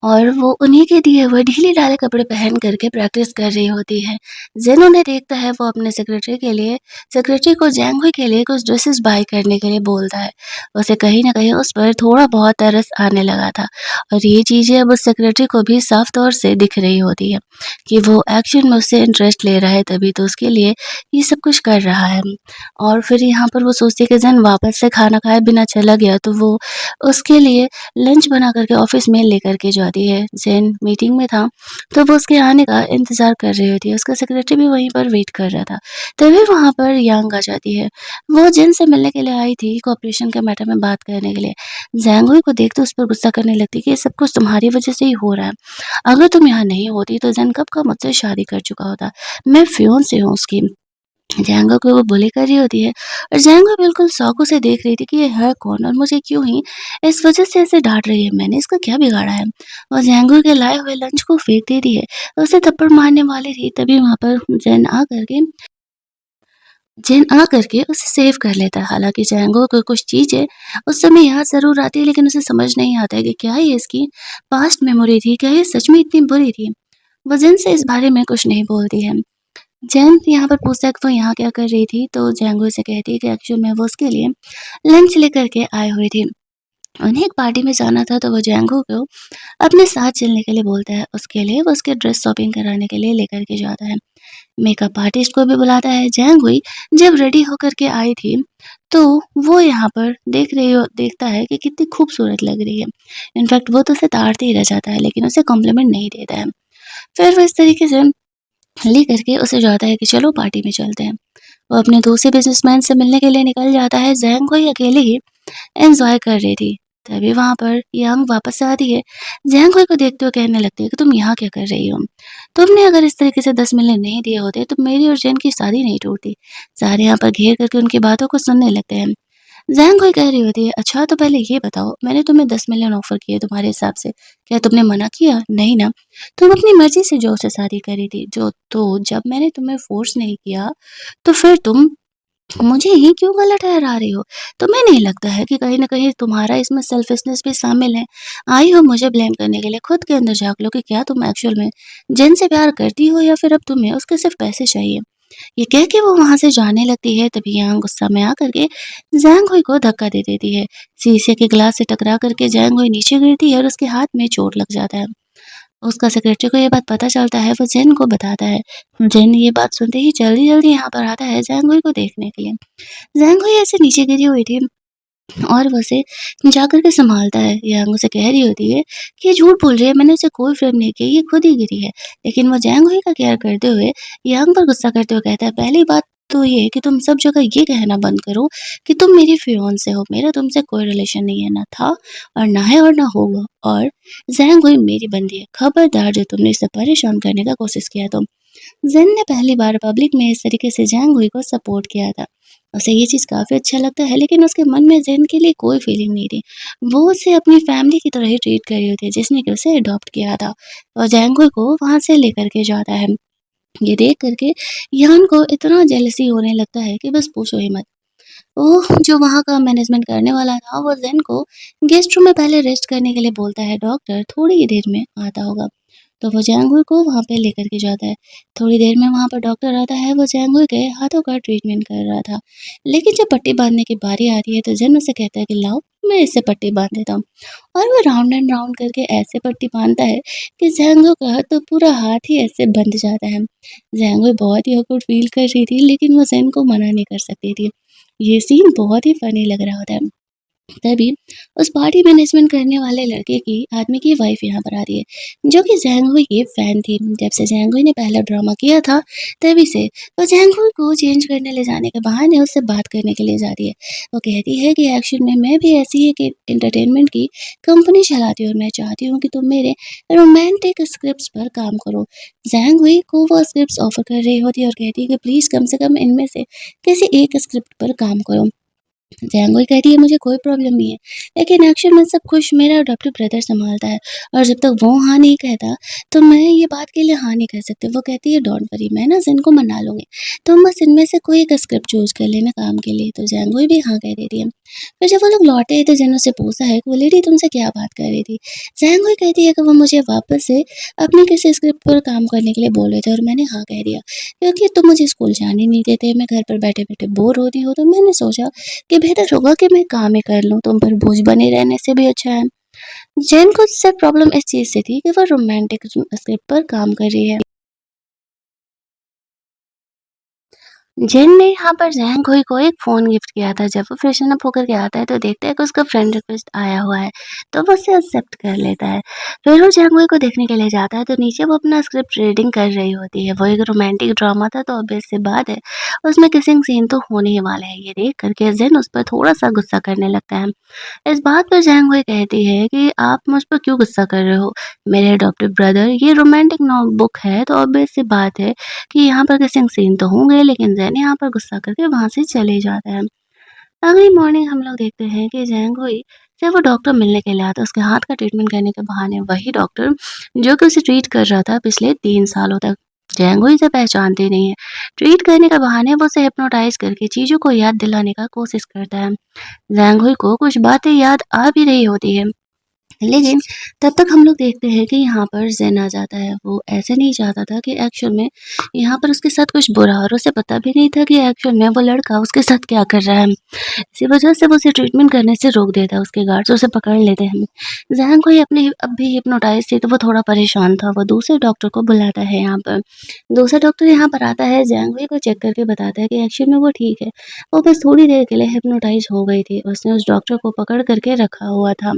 और वो उन्हीं के दिए हुए ढीले-ढाले कपड़े पहन कर के प्रैक्टिस कर रही होती है। ज़ेन उन्हें देखता है, वो अपने सेक्रेटरी को जैंग के लिए कुछ ड्रेसेस बाय करने के लिए बोलता है। उसे कहीं न कहीं उस पर थोड़ा बहुत तरस आने लगा था और ये चीज़ें अब उस सेक्रेटरी को भी साफ तौर से दिख रही होती है कि वो एक्चुअल में उससे इंटरेस्ट ले रहा है, तभी तो उसके लिए ये सब कुछ कर रहा है। और फिर यहाँ पर वो सोचती है कि ज़ेन वापस से खाना खाए बिना चला गया, तो वो उसके लिए लंच बना कर के ऑफ़िस में लेकर के जाती है। ज़ेन मीटिंग में था, तो वो उसके आने का इंतज़ार कर रही होती है। उसका सेक्रेटरी भी वहीं पर वेट कर रहा था। तभी वहाँ पर यांग आ जाती है। वो जिन से मिलने के लिए आई थी, कोऑपरेशन के मैटर में बात करने के लिए। ज़ैंगुई को देख के उस पर गुस्सा करने लगती है कि ये सब कुछ तुम्हारी वज़ह से ही हो रहा है। अगर तुम यहाँ नहीं होती तो ज़ेन कब का मुझसे शादी कर चुका होता। मैं फियोंसे हूँ उसकी। ज़ैंगो को वो बुली कर रही होती है और ज़ैंगो बिल्कुल शौक से देख रही थी कि ये है कौन और मुझे क्यों ही इस वजह से ऐसे डाँट रही है, मैंने इसका क्या बिगाड़ा है? और ज़ैंगो के लाए हुए लंच को फेंक देती है, उसे थप्पड़ मारने वाली थी, तभी वहाँ पर ज़ेन आ करके उसे सेव कर लेता है। हालाँकि ज़ैंगो को कुछ चीज़ें उस समय याद ज़रूर आती है, लेकिन उसे समझ नहीं आता है कि क्या ये इसकी पास्ट मेमोरी थी? क्या ये सच में इतनी बुरी थी? वो ज़ेन से इस बारे में कुछ नहीं बोलती है। जैन यहाँ पर पूछता है कि वो यहाँ क्या कर रही थी, तो जैंगो उसे कहती है कि एक्चुअल में वो उसके लिए लंच लेकर के आई हुई थी। उन्हें एक पार्टी में जाना था, तो वो जैंगो को अपने साथ चलने के लिए बोलता है। उसके लिए वो उसके ड्रेस शॉपिंग कराने के लिए लेकर के जाता है। मेकअप आर्टिस्ट को भी बुलाता है। जैंगुई जब रेडी होकर के आई थी, तो वो यहाँ पर देखता है कि कितनी खूबसूरत लग रही है। इनफैक्ट वो तो उसे ताड़ते ही रह जाता है, लेकिन उसे कॉम्प्लीमेंट नहीं देता है। फिर वो इस तरीके से लेकर के उसे जाता है कि चलो पार्टी में चलते हैं। वो अपने दूसरे बिज़नेसमैन से मिलने के लिए निकल जाता है। ज़ैंग कोई अकेले ही एन्जॉय कर रही थी। तभी वहाँ पर यांग वापस आती है। ज़ैंग हुई को देखते हुए कहने लगती है कि तुम यहाँ क्या कर रही हो? तुमने अगर इस तरीके से 10 मिलने नहीं दिए होते तो मेरी और जेन की शादी नहीं टूटती। सारे यहाँ पर घेर करके उनकी बातों को सुनने लगते हैं। ज़ैंग कोई कह रही होती है, अच्छा तो पहले ये बताओ, मैंने तुम्हें 10 मिलियन ऑफ़र किए तुम्हारे हिसाब से, क्या तुमने मना किया? नहीं ना? तुम अपनी मर्ज़ी से जो से शादी करी थी, जब मैंने तुम्हें फ़ोर्स नहीं किया, तो फिर तुम मुझे ही क्यों गलत ठहरा रही हो? तुम्हें नहीं लगता है कि कहीं न कहीं तुम्हारा इसमें सेल्फिशनेस भी शामिल है? आई हो मुझे ब्लेम करने के लिए, खुद के अंदर झाँक लो कि क्या तुम एक्चुअल में जिन से प्यार करती हो या फिर अब तुम्हें उसके सिर्फ़ पैसे चाहिए? ये कह के वो वहाँ से जाने लगती है, तभी यांग गुस्सा में आकर के ज़ैंग हुई को धक्का दे देती है। शीशे के ग्लास से टकरा करके ज़ैंग हुई नीचे गिरती है और उसके हाथ में चोट लग जाता है। उसका सेक्रेटरी को ये बात पता चलता है, वो जेन को बताता है। जेन ये बात सुनते ही जल्दी-जल्दी यहाँ पर आता है ज़ैंग हुई को देखने के लिए। ज़ैंग हुई ऐसे नीचे गिरी हुई थी और वो उसे जाकर के सँभालता है। यांग उसे कह रही होती है कि ये झूठ बोल रही है, मैंने उसे कोई फ़िल्म नहीं की, ये खुद ही गिरी है। लेकिन वो जैंग हुई का केयर करते हुए यांग पर गुस्सा करते हुए कहता है, पहली बात तो ये है कि तुम सब जगह ये कहना बंद करो कि तुम मेरी फियांसे हो। मेरा तुमसे कोई रिलेशन नहीं है, ना था और ना है और ना होगा। और जैंग हुई मेरी बंदी है। खबरदार जो तुमने इसे परेशान करने का कोशिश किया तो। ज़ेन ने पहली बार पब्लिक में इस तरीके से जैंग हुई को सपोर्ट किया था। उसे ये चीज़ काफ़ी अच्छा लगता है, लेकिन उसके मन में ज़ेन के लिए कोई फीलिंग नहीं थी। वो उसे अपनी फैमिली की तरह ही ट्रीट कर रही थी, जिसने कि उसे अडॉप्ट किया था और जैंग हुई को वहाँ से लेकर के जाता है। ये देख कर के यान को इतना जेलसी होने लगता है कि बस पूछो ही मत। वो जो वहाँ का मैनेजमेंट करने वाला था, वो ज़ेन को गेस्ट रूम में पहले रेस्ट करने के लिए बोलता है, डॉक्टर थोड़ी ही देर में आता होगा। तो वो जैंग को वहाँ पे लेकर के जाता है। थोड़ी देर में वहाँ पर डॉक्टर आता है, वो जैंग के हाथों का ट्रीटमेंट कर रहा था। लेकिन जब पट्टी बाँधने की बारी आती है तो जिन उसे कहता है कि लाओ मैं इससे पट्टी बाँध देता हूँ। और वो राउंड एंड राउंड करके ऐसे पट्टी बाँधता है कि ज़ैंगो का तो पूरा हाथ ही ऐसे बंध जाता है। ज़ैंगो बहुत ही ऑकवर्ड फ़ील कर रही थी, लेकिन वो ज़ेन को मना नहीं कर सकती थी। ये सीन बहुत ही फ़नी लग रहा होता है। तभी उस पार्टी मैनेजमेंट करने वाले लड़के की आदमी की वाइफ यहाँ पर आ रही है, जो कि ज़ैंगो की फैन थी। जब से ज़ैंगो ने पहला ड्रामा किया था, तभी से वो ज़ैंगो को चेंज करने ले जाने के बहाने उससे बात करने के लिए जाती है। वो कहती है कि एक्चुअल में मैं भी ऐसी ही एक एंटरटेनमेंट की कंपनी चलाती हूँ और मैं चाहती हूँ कि तुम मेरे रोमांटिक स्क्रिप्ट्स पर काम करो। ज़ैंगो को वो स्क्रिप्ट्स ऑफर कर रही होती है और कहती है कि प्लीज़ कम से कम इनमें से किसी एक स्क्रिप्ट पर काम करो। जैंगो कहती है मुझे कोई प्रॉब्लम नहीं है, लेकिन एक्चुअल में सब कुछ मेरा अडॉप्टिव ब्रदर सँभालता है और जब तक वो हाँ नहीं कहता, तो मैं ये बात के लिए हाँ नहीं कह सकती। वो कहती है डोंट वरी मैं ना जिन को मना लूँगी, तुम बस इनमें से कोई एक स्क्रिप्ट चूज़ कर लेना काम के लिए। तो जैंगो भी हाँ कह देती है। फिर जब वो लोग लौटे तो जिन उससे पूछा है कि वो लेडी तुमसे क्या बात कर रही थी? जैंगो कहती है कि वो मुझे वापस से अपनी किसी स्क्रिप्ट पर काम करने के लिए बोल रहे थे और मैंने हाँ कह दिया, क्योंकि तुम मुझे स्कूल जाने नहीं देते, मैं घर पर बैठे-बैठे बोर होती हूँ, तो मैंने सोचा कि बेहतर होगा कि मैं काम ही कर लूँ, तुम पर बोझ बने रहने से भी अच्छा है। जैन को सिर्फ प्रॉब्लम इस चीज़ से थी कि वो रोमांटिक स्क्रिप्ट पर काम कर रही है। जिन ने यहाँ पर जैंग हुई को एक फ़ोन गिफ्ट किया था। जब वो फ्रेशन अप होकर के आता है तो देखता है कि उसका फ्रेंड रिक्वेस्ट आया हुआ है, तो वो उसे एक्सेप्ट कर लेता है। फिर वो जैंग हुई को देखने के लिए जाता है तो नीचे वो अपना स्क्रिप्ट रीडिंग कर रही होती है। वो एक रोमांटिक ड्रामा था तो ऑब्वियस सी बात है, उसमें किसिंग सीन तो होने ही वाला है। ये देख कर के जिन उस पर थोड़ा-सा गुस्सा करने लगता है। इस बात पर जैंग हुई कहती है कि आप मुझ पर क्यों गुस्सा कर रहे हो? मेरे अडॉप्टेड ब्रदर, ये रोमांटिक बुक है तो ऑब्वियस सी बात है कि यहाँ पर किसिंग सीन तो होंगे, लेकिन ज़ैन यहाँ पर गुस्सा करके वहाँ से चले जाता है। अगली मॉर्निंग हम लोग देखते हैं कि जैंग हुई से वो डॉक्टर मिलने के लिए आता है। उसके हाथ का ट्रीटमेंट करने के बहाने वही डॉक्टर जो कि उसे ट्रीट कर रहा था पिछले 3 सालों तक। जैंग हुई इसे पहचानती नहीं है। ट्रीट करने के बहाने वो उसे हिप्नोटाइज़ करके चीज़ों को याद दिलाने का कोशिश करता है। जैंग हुई को कुछ बातें याद आ भी रही होती है। लेकिन तब तक हम लोग देखते हैं कि यहाँ पर ज़ेन आ जाता है। वो ऐसे नहीं चाहता था कि एक्चुअल में यहाँ पर उसके साथ कुछ बुरा हो और उसे पता भी नहीं था कि एक्चुअल में वो लड़का उसके साथ क्या कर रहा है। इसी वजह से वो उसे ट्रीटमेंट करने से रोक देता है, उसके गार्ड्स उसे पकड़ लेते हैं। ज़ैन को ही अपनी अब भी हिप्नोटाइज़ थी तो वो थोड़ा परेशान था। वो दूसरे डॉक्टर को बुलाता है यहाँ पर। दूसरा डॉक्टर यहाँ पर आता है, ज़ैंग हुई को चेक करके बताता है कि एक्चुअल में वो ठीक है। वो बस थोड़ी देर के लिए हिप्नोटाइज़ हो गई थी। उसने उस डॉक्टर को पकड़ कर के रखा हुआ था।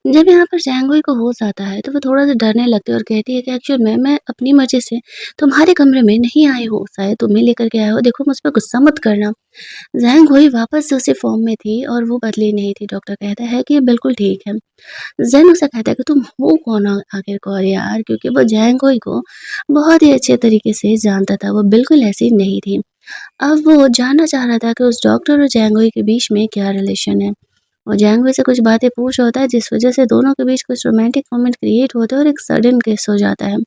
जब यहाँ पर जैंगोई को होश आता है तो वो थोड़ा-सा डरने लगती है और कहती है कि एक्चुअल में मैं अपनी मर्ज़ी से तुम्हारे कमरे में नहीं आई हूँ, शायद तुम ही लेकर के आए हो, देखो मुझ पे गुस्सा मत करना। जैंगोई वापस से उसी फ़ॉर्म में थी और वो बदली नहीं थी। डॉक्टर कहता है कि ये बिल्कुल ठीक है। ज़ेन उसे कहता है कि तुम हो कौन आखिरकार यार? क्योंकि वो जैंगोई को बहुत ही अच्छे तरीके से जानता था, वो बिल्कुल ऐसी नहीं थी। अब वो जानना चाह रहा था कि उस डॉक्टर और जैंगोई के बीच में क्या रिलेशन है। और जैंगो से कुछ बातें पूछ होता है जिस वजह से दोनों के बीच कुछ रोमांटिक मोमेंट क्रिएट होते हैं और एक सडन किस हो जाता है।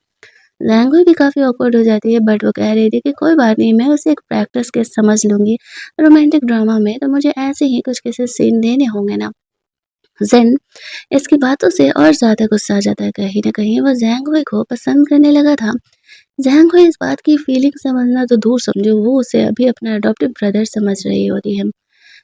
जैंगो भी काफ़ी ऑकवर्ड हो जाती है, बट वो कह रही थी कि कोई बात नहीं, मैं उसे एक प्रैक्टिस किस समझ लूँगी। रोमांटिक ड्रामा में तो मुझे ऐसे ही कुछ किसी सीन देने होंगे ना। ज़ेन इसकी बातों से और ज़्यादा गुस्सा आ जाता है, कहीं न कहीं वो ज़ैंगोई को पसंद करने लगा था। ज़ैंगोई इस बात की फीलिंग समझना तो दूर समझो, वो उसे अभी अपना अडॉप्टिव ब्रदर समझ रही होती है।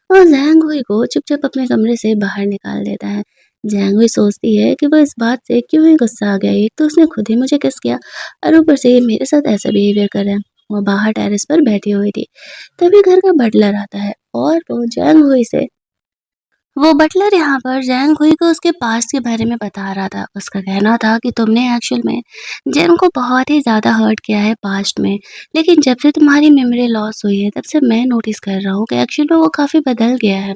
और ज़ैंग हुई को चुपचाप अपने कमरे से बाहर निकाल देता है। ज़ैंग हुई सोचती है कि वो इस बात से क्यों ही गुस्सा आ गया, एक तो उसने खुद ही मुझे किस किया और ऊपर से ये मेरे साथ ऐसा बिहेवियर कर रहा है। वो बाहर टेरेस पर बैठी हुई थी, तभी घर का बटलर आता है और वो ज़ैंग हुई से वो बटलर यहाँ पर जैंग हुई को उसके पास्ट के बारे में बता रहा था। उसका कहना था कि तुमने एक्चुअल में जैन को बहुत ही ज़्यादा हर्ट किया है पास्ट में, लेकिन जब से तुम्हारी मेमोरी लॉस हुई है तब से मैं नोटिस कर रहा हूँ कि एक्चुअल में वो काफ़ी बदल गया है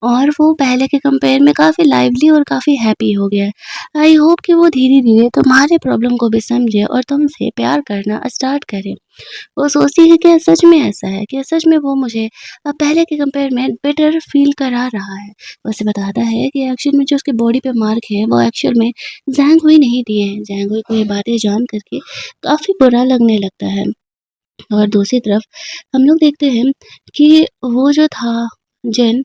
और वो पहले के कंपेयर में काफ़ी लाइवली और काफ़ी हैप्पी हो गया है। आई होप कि वो धीरे-धीरे तुम्हारे प्रॉब्लम को भी समझे और तुमसे प्यार करना स्टार्ट करे। वो सोचती है कि सच में ऐसा है, कि सच में वो मुझे पहले के कंपेयर में बेटर फ़ील करा रहा है। वो उसे बताता है कि एक्चुअल में जो उसके बॉडी पे मार्क है, वो एक्चुअल में ज़ैंग हुई नहीं दिए हैं। ज़ैंग हुई को ये बातें जान कर के काफ़ी बुरा लगने लगता है। और दूसरी तरफ हम लोग देखते हैं कि वो जो था जिन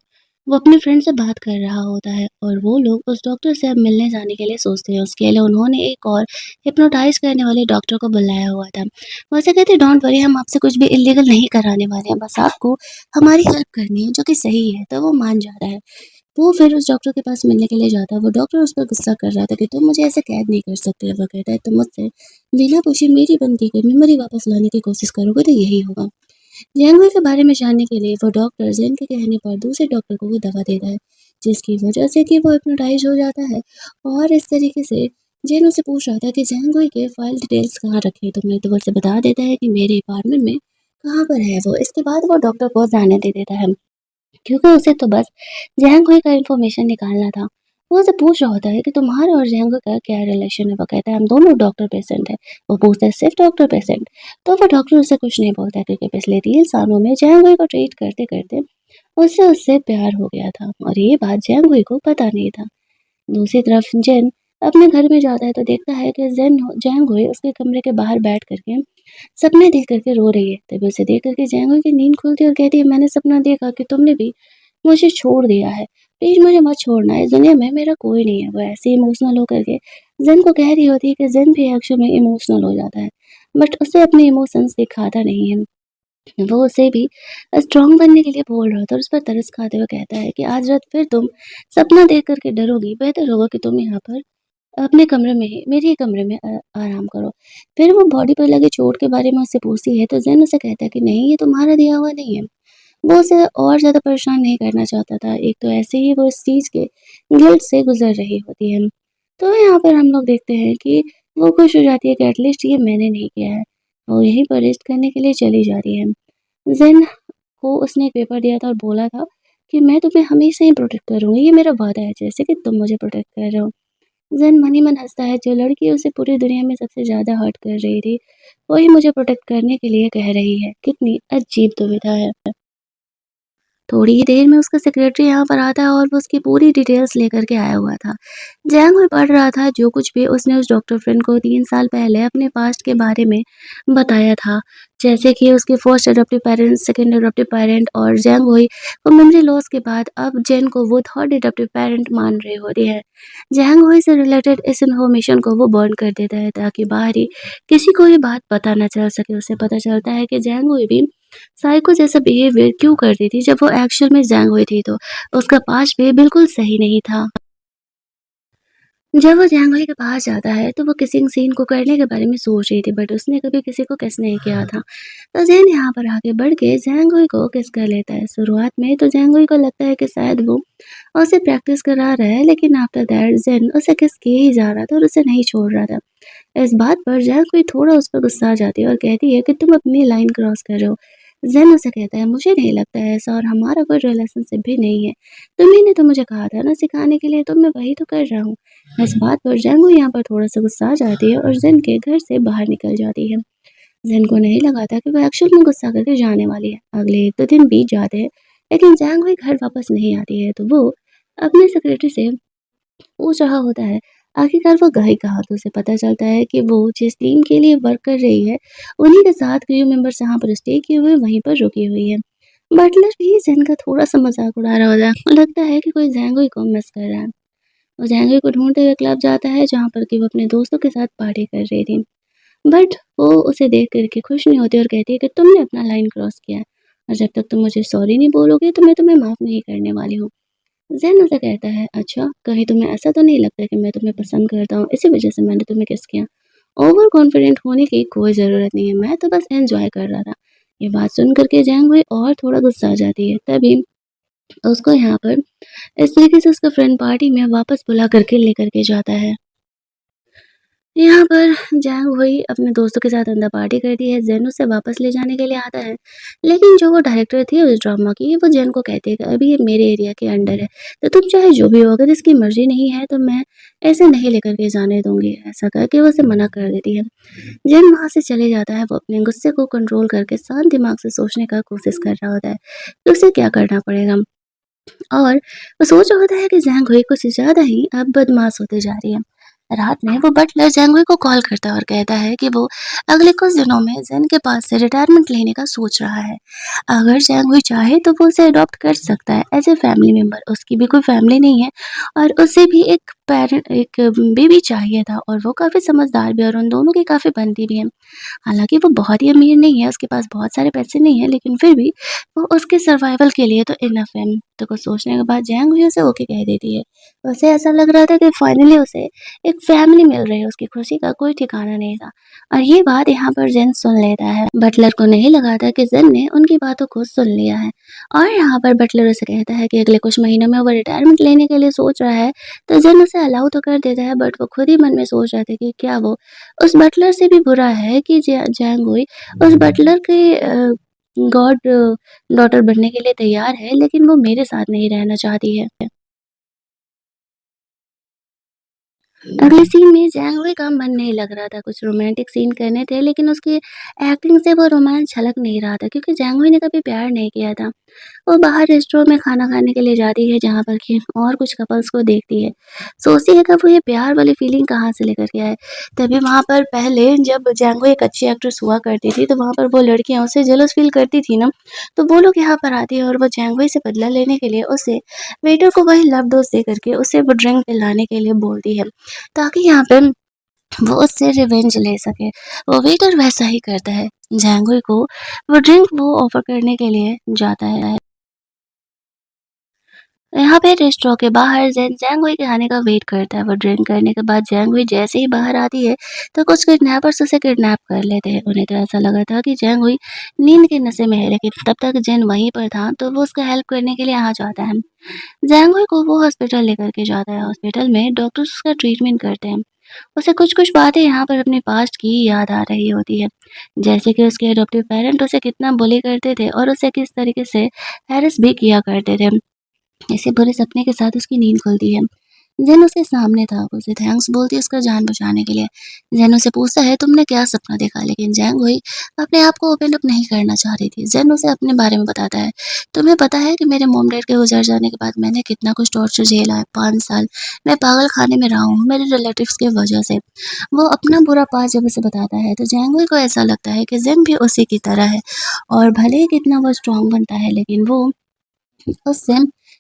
वो अपने फ्रेंड से बात कर रहा होता है और वो लोग उस डॉक्टर से अब मिलने जाने के लिए सोचते हैं। उसके लिए उन्होंने एक और हिप्नोटाइज़ करने वाले डॉक्टर को बुलाया हुआ था। वो उसे कहते हैं, डोंट वरी, हम आपसे कुछ भी इल्लीगल नहीं कराने वाले हैं, बस आपको हमारी हेल्प करनी है जो कि सही है। तो वो मान जाता है। वो फिर उस डॉक्टर के पास मिलने के लिए जाता है। वो डॉक्टर उस पर गुस्सा कर रहा था कि तुम मुझे ऐसे कैद नहीं कर सकते। वो कहता है, तुम मुझसे बिना पूछे मेरी बंदी की मेमोरी वापस लाने की कोशिश करोगे तो यही होगा। जानवर के बारे में जानने के लिए वो डॉक्टर जेन के कहने पर दूसरे डॉक्टर को वो दवा देता है, जिसकी वजह से कि वो हिप्नोटाइज हो जाता है। और इस तरीके से जेन उसे पूछ रहा था कि जैंगोई के फाइल डिटेल्स कहाँ रखे तुमने, तो वो उसे बता देता है कि मेरे अपार्टमेंट में कहाँ पर है वो। इसके बाद वो डॉक्टर को जाने दे देता है, क्योंकि उसे तो बस ज़ैंग का इन्फॉर्मेशन निकालना था। वो उससे पूछ रहा होता है कि तुम्हारे और ज़ैंग का क्या रिलेशन है? वो कहता है, हम दोनों डॉक्टर पेशेंट हैं। वो पूछता है, सिर्फ डॉक्टर पेशेंट? तो वो डॉक्टर उससे कुछ नहीं बोलता, क्योंकि पिछले 3 सालों में ज़ैंग को ट्रीट करते-करते उससे उससे प्यार हो गया था और ये बात ज़ैंग को पता नहीं था। दूसरी तरफ जिन अपने घर में जाता है तो देखता है कि जैंग हुई उसके कमरे के बाहर बैठ करके सपने देख करके रो रही है। तभी उसे देख करके जैंग हुई की नींद खुलती है और कहती है, मैंने सपना देखा कि तुमने भी मुझे छोड़ दिया है। प्लीज़ मुझे मत छोड़ना, इस दुनिया में मेरा कोई नहीं है। वो ऐसे इमोशनल होकर के ज़ेन को कह रही होती है कि ज़ेन भी एक्चुअल में इमोशनल हो जाता है, बट उसे अपने इमोशंस दिखाता नहीं है। वो उसे भी स्ट्रॉन्ग बनने के लिए बोल रहा था और उस पर तरस खाते हुए कहता है कि आज रात फिर तुम सपना देख कर के डरोगी, बेहतर होगा कि तुम यहाँ पर अपने कमरे में ही मेरे ही कमरे में आराम करो। फिर वो बॉडी पर लगी चोट के बारे में उससे पूछती है तो ज़ेन उसे कहता है कि नहीं, ये तुम्हारा दिया हुआ नहीं है। वो उसे और ज़्यादा परेशान नहीं करना चाहता था। एक तो ऐसे ही वो इस चीज़ के गिल्ट से गुज़र रही होती है। तो यहाँ पर हम लोग देखते हैं कि वो खुश हो जाती है कि एटलीस्ट ये मैंने नहीं किया है। वो यहीं पर रेस्ट करने के लिए चली जा रही है। ज़ेन को उसने एक पेपर दिया था और बोला था कि मैं तुम्हें हमेशा ही प्रोटेक्ट करूँगी, ये मेरा वादा है, जैसे कि तुम मुझे प्रोटेक्ट कर रहे हो। ज़ेन मन ही मन हँसता है, जो लड़की उसे पूरी दुनिया में सबसे ज़्यादा हर्ट कर रही थी, वही मुझे प्रोटेक्ट करने के लिए कह रही है। कितनी अजीब दुविधा है। थोड़ी ही देर में उसका सेक्रेटरी यहाँ पर आता है और वो उसकी पूरी डिटेल्स लेकर के आया हुआ था। जैंग भी पढ़ रहा था जो कुछ भी उसने उस डॉक्टर फ्रेंड को 3 साल पहले अपने पास्ट के बारे में बताया था। जैसे कि उसके first adoptive parents, second adoptive parent और जैंग हुई वो मेमोरी लॉस के बाद अब जेन को वो थर्ड अडॉप्टिव पेरेंट मान रही होती है। जैंग हुई से रिलेटेड इस इन्फॉर्मेशन को वो बर्न कर देता है ताकि बाहरी किसी को ये बात पता ना चल सके। उसे पता चलता है कि जैंग हुई भी साइको जैसा बिहेवियर क्यों करती थी जब वो एक्चुअल में जैंग हुई थी, तो उसका पास्ट भी बिल्कुल सही नहीं था। जब वो जैंग हुई के पास जाता है तो वो किसिंग सीन को करने के बारे में सोच रही थी, बट उसने कभी किसी को किस नहीं किया था। तो ज़ेन यहाँ पर आके बढ़ के जैंग हुई को किस कर लेता है। शुरुआत में तो जैंग हुई को लगता है कि शायद वो उसे प्रैक्टिस करा रहा है, लेकिन आफ्टर दैट ज़ेन उसे किस किए ही जा रहा था और उसे नहीं छोड़ रहा था। इस बात पर जैंग हुई थोड़ा उस पर गुस्सा आ जाती है और कहती है कि तुम अपनी लाइन क्रॉस कर रहे हो। ज़ेन उसे कहता है, मुझे नहीं लगता है ऐसा और हमारा कोई रिलेशनशिप भी नहीं है। तुम्ही ने तो मुझे कहा था ना सिखाने के लिए, तो मैं वही तो कर रहा हूँ। इस बात पर जंगू यहाँ पर थोड़ा-सा गुस्सा आ जाती है और जिन के घर से बाहर निकल जाती है। जिन को नहीं लगा था कि वो एक्चुअल में गुस्सा करके जाने वाली है। अगले 1-2 दिन बीत जाते हैं, लेकिन जैंग हुई घर वापस नहीं आती है, तो वो अपने सेक्रेटरी से पूछ रहा होता है, आखिरकार वो गई कहाँ? तो उसे पता चलता है कि वो जिस टीम के लिए वर्क कर रही है, उन्हीं के साथ क्रू मेंबर्स जहाँ पर स्टे किए हुए हैं, वहीं पर रुकी हुई है। बटलर भी जिन का थोड़ा-सा मज़ाक उड़ा रहा होता है। लगता है कि कोई जैंग हुई को मिस कर रहा है। वो जैंगी को ढूँढते हुए क्लब जाता है जहाँ पर कि वो अपने दोस्तों के साथ पार्टी कर रही थी। बट वो उसे देख कर के खुश नहीं होती और कहती है कि तुमने अपना लाइन क्रॉस किया है और जब तक तुम मुझे सॉरी नहीं बोलोगे तो मैं तुम्हें माफ़ नहीं करने वाली हूँ। ज़ेन उसे कहता है, अच्छा कहीं तुम्हें ऐसा तो नहीं लगता कि मैं तुम्हें पसंद करता हूँ, इसी वज़ह से मैंने तुम्हें किस किया? ओवर कॉन्फिडेंट होने की कोई ज़रूरत नहीं है, मैं तो बस एन्जॉय कर रहा था। ये बात सुन कर के जैंग हुई और थोड़ा गुस्सा आ जाती है। तभी उसको यहाँ पर इस तरीके से उसका फ्रेंड पार्टी में वापस बुला करके लेकर के जाता है। यहाँ पर जैंग वही अपने दोस्तों के साथ अंदर पार्टी करती है, ज़ेन उसे वापस ले जाने के लिए आता है। लेकिन जो वो डायरेक्टर थी उस ड्रामा की, वो ज़ेन को कहती है कि अभी ये मेरे एरिया के अंडर है, तो तुम चाहे जो भी हो, अगर इसकी मर्ज़ी नहीं है तो मैं ऐसे नहीं लेकर के जाने दूँगी। ऐसा करके वो उसे मना कर देती है। ज़ेन वहाँ से चले जाता है, वो अपने गुस्से को कंट्रोल करके शांत दिमाग से सोचने का कोशिश कर रहा होता है कि उसे क्या करना पड़ेगा। और वो सोच रहा होता है कि ज़ैंग हुई कुछ ज़्यादा ही अब बदमाश होते जा रही है। रात में वो बटलर जैंगवी को कॉल करता है और कहता है कि वो अगले कुछ दिनों में जेन के पास से रिटायरमेंट लेने का सोच रहा है। अगर जैंगवी चाहे तो वो उसे अडॉप्ट कर सकता है एज ए फैमिली मेंबर। उसकी भी कोई फैमिली नहीं है और उसे भी एक बेबी चाहिए था और वो काफ़ी समझदार भी है और उन दोनों की काफ़ी बनती भी है। हालाँकि वो बहुत ही अमीर नहीं है, उसके पास बहुत सारे पैसे नहीं है, लेकिन फिर भी वो उसके सर्वाइवल के लिए तो इनफ है। तो कुछ सोचने के बाद जैंग हुई उसे ओके कह देती है। उसे ऐसा लग रहा था कि फाइनली उसे एक फैमिली मिल रही है, उसकी खुशी का कोई ठिकाना नहीं था। और ये बात यहाँ पर जेन सुन लेता है। बटलर को नहीं लगा था कि जेन ने उनकी बातों को सुन लिया है और यहाँ पर बटलर उसे कहता है कि अगले कुछ महीनों में वो रिटायरमेंट लेने के लिए सोच रहा है, तो जेन उसे अलाउ तो कर देता है, बट वो खुद ही मन में सोच रहा था कि क्या वो उस बटलर से भी बुरा है कि जैंगोई उस बटलर के गॉड डॉटर बनने के लिए तैयार है, लेकिन वो मेरे साथ नहीं रहना चाहती है। अगले सीन में जैंगोई का मन नहीं लग रहा था, कुछ रोमांटिक सीन करने थे, लेकिन उसकी एक्टिंग से वो रोमांस झलक नहीं रहा था क्योंकि जैंगोई ने कभी प्यार नहीं किया था। वो बाहर रेस्टोरेंट में खाना खाने के लिए जाती है जहाँ पर कि और कुछ कपल्स को देखती है। सोचती है कि वो ये प्यार वाली फीलिंग कहाँ से लेकर के आए। तभी वहाँ पर पहले जब जैंगो एक अच्छी एक्ट्रेस हुआ करती थी तो वहाँ पर वो लड़कियाँ उससे जेलस फील करती थी ना, तो वो लोग यहाँ पर आती है और वो जैंगो से बदला लेने के लिए उसे वेटर को वही लव डोज दे करके उसे वो ड्रिंक पिलाने के लिए बोलती है, ताकि यहाँ पे वो उससे रिवेंज ले सके। वो वेटर वैसा ही करता है। जैंगो को वो ड्रिंक वो ऑफर करने के लिए जाता है। यहाँ पे रेस्टोरेंट के बाहर जैंग हुई के आने का वेट करता है। वो ड्रिंक करने के बाद जैंग हुई जैसे ही बाहर आती है तो कुछ किडनैपर्स उसे किडनैप कर लेते हैं। उन्हें तो ऐसा लगा था कि जैंग हुई नींद के नशे में है, लेकिन तब तक जेन वहीं पर था तो वो उसका हेल्प करने के लिए आ जाता है। जैंग हुई को वो हॉस्पिटल लेकर के जाता है। हॉस्पिटल में डॉक्टर्स उसका ट्रीटमेंट करते हैं। उसे कुछ-कुछ बातें यहाँ पर अपने पास्ट की याद आ रही होती है। जैसे कि उसके अडॉप्टिव पेरेंट उसे कितना बुली करते थे और उसे किस तरीके से हैरेस भी किया करते थे। ऐसे बुरे सपने के साथ उसकी नींद खुलती है। जेन उसके सामने था, वो उसे थैंक्स बोलती है उसका जान बचाने के लिए। जेन उससे पूछता है तुमने क्या सपना देखा? लेकिन जैंग हुई अपने आप को ओपन अप नहीं करना चाह रही थी। जेन उसे अपने बारे में बताता है। तुम्हें पता है कि मेरे मॉम डैड के गुज़र जाने के बाद मैंने कितना कुछ टॉर्चर झेला है, 5 साल मैं पागल खाने में रहा हूँ मेरे रिलेटिव्स की वजह से। वो अपना बुरा पास्ट जब उसे बताता है तो जैंग हुई को ऐसा लगता है कि जेन भी उसी की तरह है और भले ही कितना वो स्ट्रॉन्ग बनता है, लेकिन वो उससे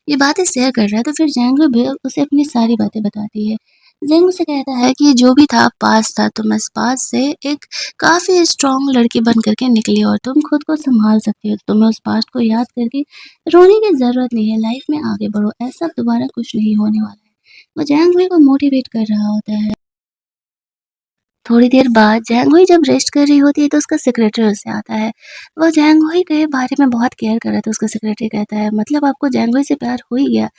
ये बातें शेयर कर रहा है, तो फिर जैंगो भी उसे अपनी सारी बातें बताती है। ज़ेंग उसे कहता है कि जो भी था पास्ट था, तुम इस पास्ट से एक काफ़ी स्ट्रॉन्ग लड़की बन कर के निकली और तुम खुद को सँभाल सकती हो। तुम्हें उस पास्ट को याद करके रोने की ज़रूरत नहीं है, लाइफ़ में आगे बढ़ो, ऐसा दोबारा कुछ नहीं होने वाला है। वो जैंग हुई को मोटिवेट कर रहा होता है। थोड़ी देर बाद जैंग जब रेस्ट कर रही होती है तो उसका सेक्रेटरी उससे आता है। वो जैंग के बारे में बहुत केयर कर रहा था। उसका सेक्रेटरी कहता है मतलब आपको जैंग से प्यार हो ही गया?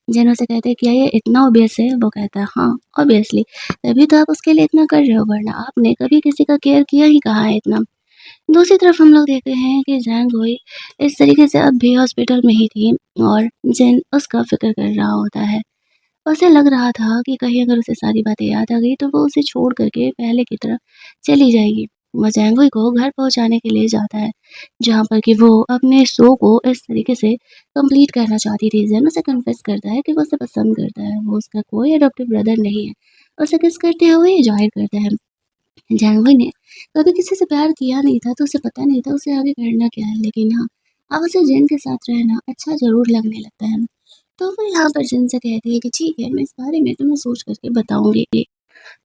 जिन उसे कहते हैं क्या ये इतना ऑब्वियस है? वो कहता है हाँ, ऑब्वियसली तभी तो आप उसके लिए इतना कर रहे हो, वरना आपने कभी किसी का केयर किया ही कहाँ है इतना। दूसरी तरफ हम लोग देखते हैं कि जैंग हुई इस तरीके से अब भी हॉस्पिटल में ही थी और जिन उसका फ़िक्र कर रहा होता है। उसे लग रहा था कि कहीं अगर उसे सारी बातें याद आ गई तो वो उसे छोड़ करके पहले की तरफ चली जाएगी। वो जैंगोई को घर पहुंचाने के लिए जाता है, जहाँ पर कि वो अपने शो को इस तरीके से कंप्लीट करना चाहती थी। जेन उसे कन्फेस करता है कि वो उसे पसंद करता है, वो उसका कोई अडॉप्टिव ब्रदर नहीं है। उसे किस करते हुए जाहिर करता है। जैंगोई ने कभी किसी से प्यार किया नहीं था तो उसे पता नहीं था उसे आगे करना क्या है, लेकिन हाँ, अब उसे जेन के साथ रहना अच्छा ज़रूर लगने लगता है। तो वो यहाँ पर जिन से कहती है कि ठीक है, मैं इस बारे में तुम्हें सोच करके बताऊँगी।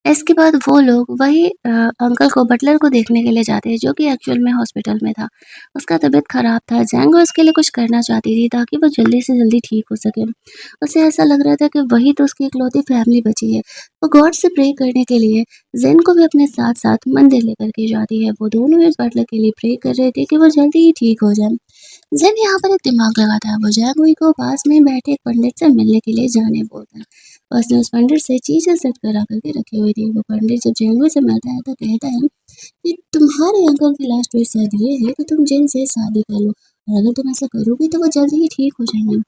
इसके बाद वो लोग वही अंकल को बटलर को देखने के लिए जाते हैं जो कि एक्चुअल में हॉस्पिटल में था। उसका तबीयत ख़राब था, जैंगो उसके लिए कुछ करना चाहती थी ताकि वो जल्दी से जल्दी ठीक हो सके। उसे ऐसा लग रहा था कि वही तो उसकी इकलौती फैमिली बची है। वो गॉड से प्रे करने के लिए ज़ेन को भी अपने साथ-साथ मंदिर लेकर के जाती है। वो दोनों इस बटलर के लिए प्रे कर रहे थे कि वो जल्दी ही ठीक हो जाए। ज़ेन यहाँ पर एक दिमाग लगाता है, वो जैंगोई को पास में बैठे एक पंडित से मिलने के लिए जाने बोलता है। उसने उस पंडित से चीज़ें सेट करा करके रखी हुई थी। वो पंडित जब जैंगो से मिलता है तो कहता है कि तुम्हारे अंकल की लास्ट विश शायद ये है कि तुम जिन से शादी कर लो और अगर तुम ऐसा करोगी तो वो जल्दी ही ठीक हो जाएंगे।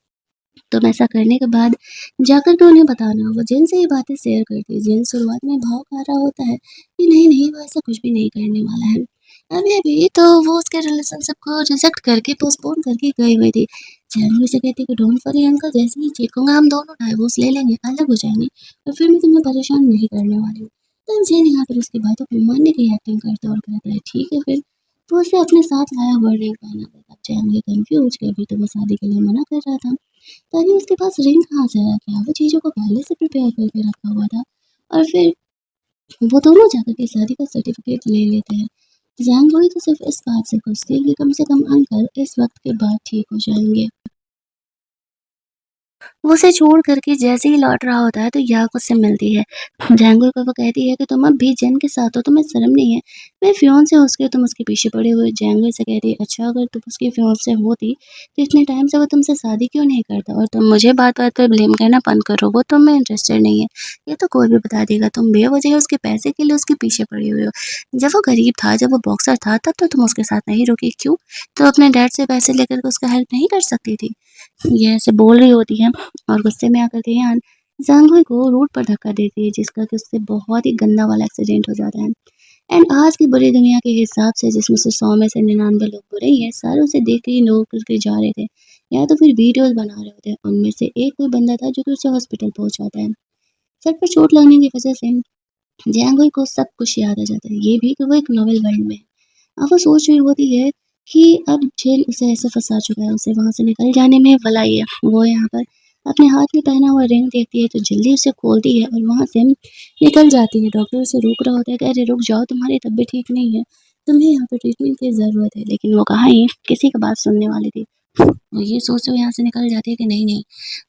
तुम ऐसा करने के बाद जाकर के उन्हें बताना। वो जिन से ये बातें शेयर करती है। जिन शुरुआत में भाव खा रहा होता है कि नहीं नहीं वो ऐसा कुछ भी नहीं करने वाला है। अभी-अभी तो वो उसके रिलेशनशिप को रिजेक्ट करके पोस्टपोन करके गई हुई थी। जानवी से कहती कि डोंट वरी अंकल, जैसे ही ठीक होगा हम दोनों डाइवोर्स ले लेंगे, अलग हो जाएँगे और फिर मैं तुम्हें परेशान नहीं करने वाली हूँ। तब ज़ेन यहाँ पर उसकी बातों को मानने की एक्टिंग करता है और कहता है ठीक है फिर। वो उसे अपने साथ लाया हुआ रिंग पहना देता है। जानवी कन्फ्यूज़ कि अभी तो वो शादी के लिए मना कर रहा था। तभी उसके पास रिंग कहाँ से आया? क्या वो चीज़ों को पहले से प्रिपेयर करके रखा हुआ था? और फिर वो दोनों जाकर के शादी का सर्टिफिकेट ले लेते हैं। जानवी तो सिर्फ इस बात से खुश थी कि कम से कम अंकल इस वक्त के बाद ठीक हो जाएंगे। वो उसे छोड़ करके जैसे ही लौट रहा होता है तो याक उससे मिलती है। जैंगुई को वो कहती है कि तुम अब भी जेन के साथ हो, तुम्हें शर्म नहीं है? मैं फियोंसे हो उसके, तुम उसके पीछे पड़े हुए। जैंगुई से कहती है अच्छा अगर तुम उसकी फियोंसे होती तो इतने टाइम से वो तुमसे शादी क्यों नहीं करता? और तुम मुझे बात बात पर ब्लेम करना बंद करो, वो तुम में इंटरेस्टेड नहीं है, ये तो कोई भी बता देगा। तुम बेवजह उसके पैसे के लिए उसके पीछे पड़ी हुई हो। जब वो गरीब था, जब वो बॉक्सर था, तब तो तुम उसके साथ नहीं रुकी, क्यों? तो अपने डैड से पैसे लेकर के उसका हेल्प नहीं कर सकती थी? ये ऐसे बोल रही होती है और गुस्से में आकर के यान जांघवी को रोड पर धक्का देती है, जिसका कि उससे बहुत ही गंदा वाला एक्सीडेंट हो जाता है। एंड आज की बड़ी दुनिया के हिसाब से जिसमें से 100 में से 99 लोग बुरे ही हैं, सारे उसे देख के ही लोग करके जा रहे थे या तो फिर वीडियोस बना रहे होते हैं। उनमें से एक कोई बंदा था जो कि उसे हॉस्पिटल पहुंचाता है। सर पर चोट लगने की वजह से जैंगोई को सब कुछ याद आ जाता है, ये भी कि वो एक नॉवल वर्ल्ड में है। अब वो सोच रही होती है कि अब जेल उसे ऐसे फँसा चुका है, उसे वहाँ से निकल जाने में भला ही है। वो यहाँ पर अपने हाथ में पहना हुआ रिंग देखती है तो जल्दी उसे खोलती है और वहाँ से निकल जाती है। डॉक्टर उसे रोक रहा होता है कि अरे रुक जाओ, तुम्हारी तबीयत ठीक नहीं है, तुम्हें यहाँ पे ट्रीटमेंट की ज़रूरत है। लेकिन वो कहाँ ही किसी का बात सुनने वाली थी। वो ये सोचते हुए यहाँ से निकल जाती है कि नहीं, नहीं,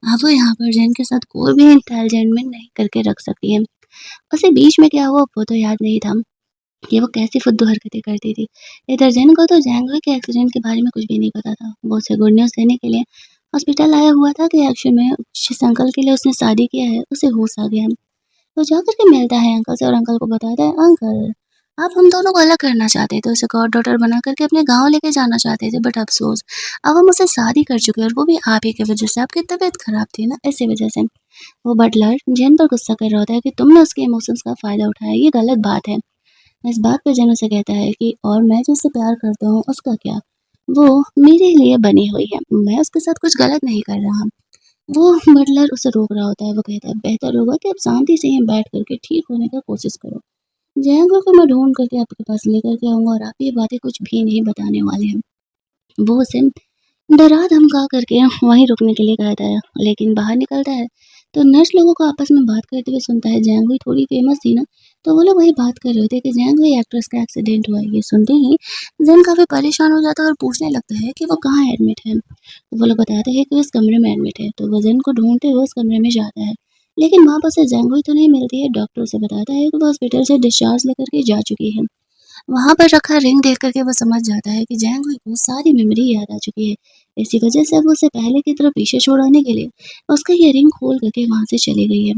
अब वो यहाँ पर जैन के साथ कोई भी एंटरटेनमेंट नहीं करके रख सकती है। उसे बीच में क्या हुआ वो तो याद नहीं था कि वो कैसी फुद्दू हरकतें करती थी। इधर जैन को तो जैंगो के एक्सीडेंट के बारे में कुछ भी नहीं पता था। वो उसे गुड न्यूज़ देने के लिए हॉस्पिटल आया हुआ था कि एक्चुअल में जिस अंकल के लिए उसने शादी किया है, उसे होश आ गया है। तो जाकर के मिलता है अंकल से और अंकल को बताता है, अंकल आप हम दोनों को अलग करना चाहते थे, उसे गॉड डॉटर बना करके अपने गाँव लेके जाना चाहते थे, बट अफ़सोस अब हम उससे शादी कर चुके हैं और वो भी आप ही की वज़ह से। आपकी तबीयत ख़राब थी ना, इसी वज़ह से। वो बटलर जेन पर गुस्सा कर रहा होता है कि तुमने उसके इमोशंस का फ़ायदा उठाया, ये गलत बात है। इस बात पे जेन उसे कहता है कि और मैं जिससे प्यार करता हूँ उसका क्या? वो मेरे लिए बनी हुई है, मैं उसके साथ कुछ गलत नहीं कर रहा। वो बटलर उसे रोक रहा होता है, वो कहता है बेहतर होगा कि आप शांति से यहाँ बैठ करके ठीक होने का कोशिश करो। जयंकर को मैं ढूँढ करके आपके पास लेकर के आऊँगा और आप ये बातें कुछ भी नहीं बताने वाले हैं। वो उसे डरा-धमका करके वहीं रुकने के लिए कहता है, लेकिन बाहर निकलता है, तो नर्स लोगों को आपस में बात करते हुए सुनता है। जैंग थोड़ी फेमस थी ना, तो वो लोग वही बात कर रहे थे कि जैंग एक्ट्रेस का एक्सीडेंट हुआ है। ये सुनते ही जेन काफ़ी परेशान हो जाता है और पूछने लगता है कि वो कहाँ एडमिट है। तो वो लोग बताते हैं कि वो इस कमरे में एडमिट है, तो वो जेन को ढूँढते हुए उस कमरे में जाता है। लेकिन वहाँ पर उसे जैंग तो नहीं मिलती है। डॉक्टर उसे बताता है कि वो हॉस्पिटल से डिस्चार्ज लेकर के जा चुकी है। वहाँ पर रखा रिंग देख कर के वो समझ जाता है कि जैंग को सारी मेमोरी याद आ चुकी है। इसी वजह से अब वो उसे पहले की तरह पीछे छुड़ाने के लिए उसका ये रिंग खोल करके वहाँ से चली गई है।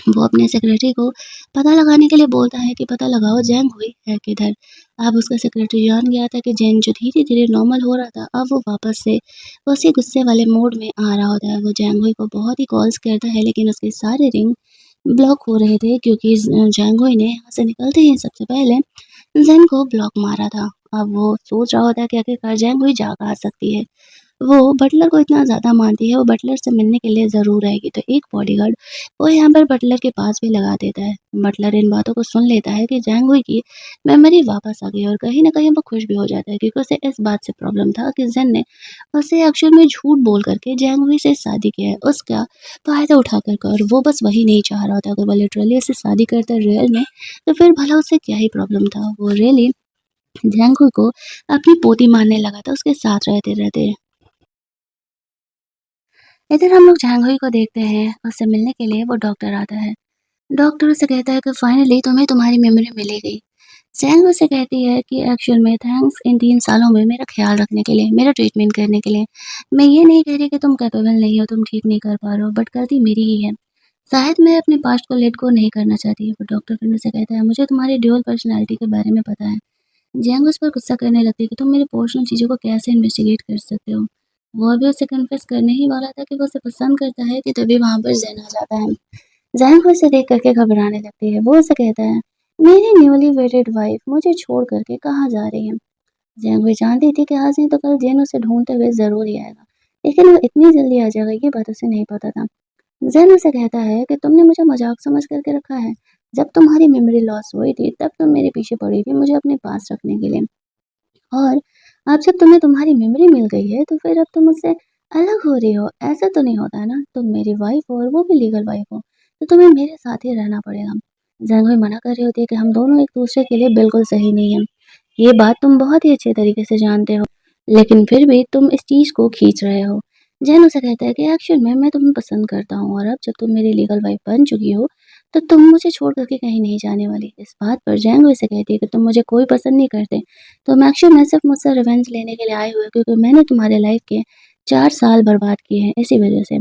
वो अपने सेक्रेटरी को पता लगाने के लिए बोलता है कि पता लगाओ जैंग हुई है किधर। अब उसका सेक्रेटरी जान गया था कि जैंग जो धीरे-धीरे नॉर्मल हो रहा था, अब वो वापस से उसी गुस्से वाले मोड में आ रहा होता है। वो जैंग हुई को बहुत ही कॉल्स करता है लेकिन उसके सारे रिंग ब्लॉक हो रहे थे क्योंकि जैंग हुई ने यहाँ से निकलते ही सबसे पहले ज़ेन को ब्लॉक मारा था। अब वो सोच रहा होता है कि आखिरकार जैंग हुई जा कहाँ सकती है। वो बटलर को इतना ज़्यादा मानती है, वो बटलर से मिलने के लिए ज़रूर आएगी, तो एक बॉडीगार्ड वो यहाँ पर बटलर के पास भी लगा देता है। बटलर इन बातों को सुन लेता है कि जैंग हुई की मेमोरी वापस आ गई और कहीं न कहीं वो खुश भी हो जाता है क्योंकि उसे इस बात से प्रॉब्लम था कि ज़ेन ने उसे एक्चुअल में झूठ बोल कर के जैंग हुई से शादी किया है, उसका फ़ायदा उठा कर के, और वो बस वही नहीं चाह रहा था। अगर वो लिटरली उससे शादी करता रियल में, तो फिर भला उसे क्या ही प्रॉब्लम था। वो रियली जैंगो को अपनी पोती मानने लगा था उसके साथ रहते-रहते। इधर हम लोग जैंगोई को देखते हैं, उससे मिलने के लिए वो डॉक्टर आता है। डॉक्टर उसे कहता है कि फाइनली तुम्हें तुम्हारी मेमोरी मिल ही गई। जैंग उसे कहती है कि एक्चुअल में थैंक्स इन 3 सालों में मेरा ख़्याल रखने के लिए, मेरा ट्रीटमेंट करने के लिए। मैं ये नहीं कह रही कि तुम कैपेबल नहीं हो, तुम ठीक नहीं कर पा रहे हो, बट गलती मेरी ही है। शायद मैं अपने पास्ट को लेट गो नहीं करना चाहती। वो डॉक्टर फिर मुझसे कहता है, मुझे तुम्हारी ड्यूअल पर्सनैलिटी के बारे में पता है। जैंग उस पर गुस्सा करने लगती है कि तुम मेरे पर्सनल चीज़ों को कैसे इन्वेस्टिगेट कर सकते हो। वो अभी उसे कन्फेस करने ही वाला था कि वो उसे पसंद करता है कि तभी वहाँ पर ज़ेन आ जाता है। जैंग उसे देख कर के घबराने लगती है। वो उसे कहता है मेरी न्यूली वेडेड वाइफ मुझे छोड़ कर के कहाँ जा रही है? जैंग जानती थी कि आज नहीं तो कल जेन उसे ढूँढते हुए ज़रूर ही आएगा, लेकिन वो इतनी जल्दी आ जाएगा ये बात उसे नहीं पता था। ज़ेन उसे कहता है कि तुमने मुझे मज़ाक समझ कर के रखा है। जब तुम्हारी मेमोरी लॉस हुई थी तब तुम मेरे पीछे पड़ी थी मुझे अपने पास रखने के लिए। और अब जब तुम्हें तुम्हारी मेमोरी मिल गई है तो फिर अब तुम मुझसे अलग हो रही हो। ऐसा तो नहीं होता है ना? तुम मेरी वाइफ़ हो और वो भी लीगल वाइफ़ हो, तो तुम्हें मेरे साथ ही रहना पड़ेगा। ज़ेन मना कर रही होती है कि हम दोनों एक-दूसरे के लिए बिल्कुल सही नहीं हैं। ये बात तुम बहुत ही अच्छे तरीके से जानते हो, लेकिन फिर भी तुम इस चीज़ को खींच रहे हो। जैन उसे कहता है कि एक्चुअल में मैं तुम्हें पसंद करता हूँ और अब जब तुम मेरी लीगल वाइफ बन चुकी हो, तो तुम मुझे छोड़ कर के कहीं नहीं जाने वाली। इस बात पर जैन उसे कहती है कि तुम मुझे कोई पसंद नहीं करते, तुम एक्चुअल में सिर्फ मुझसे रिवेंज लेने के लिए आए हुए हो क्योंकि मैंने तुम्हारे लाइफ के 4 साल बर्बाद किए हैं इसी वजह से।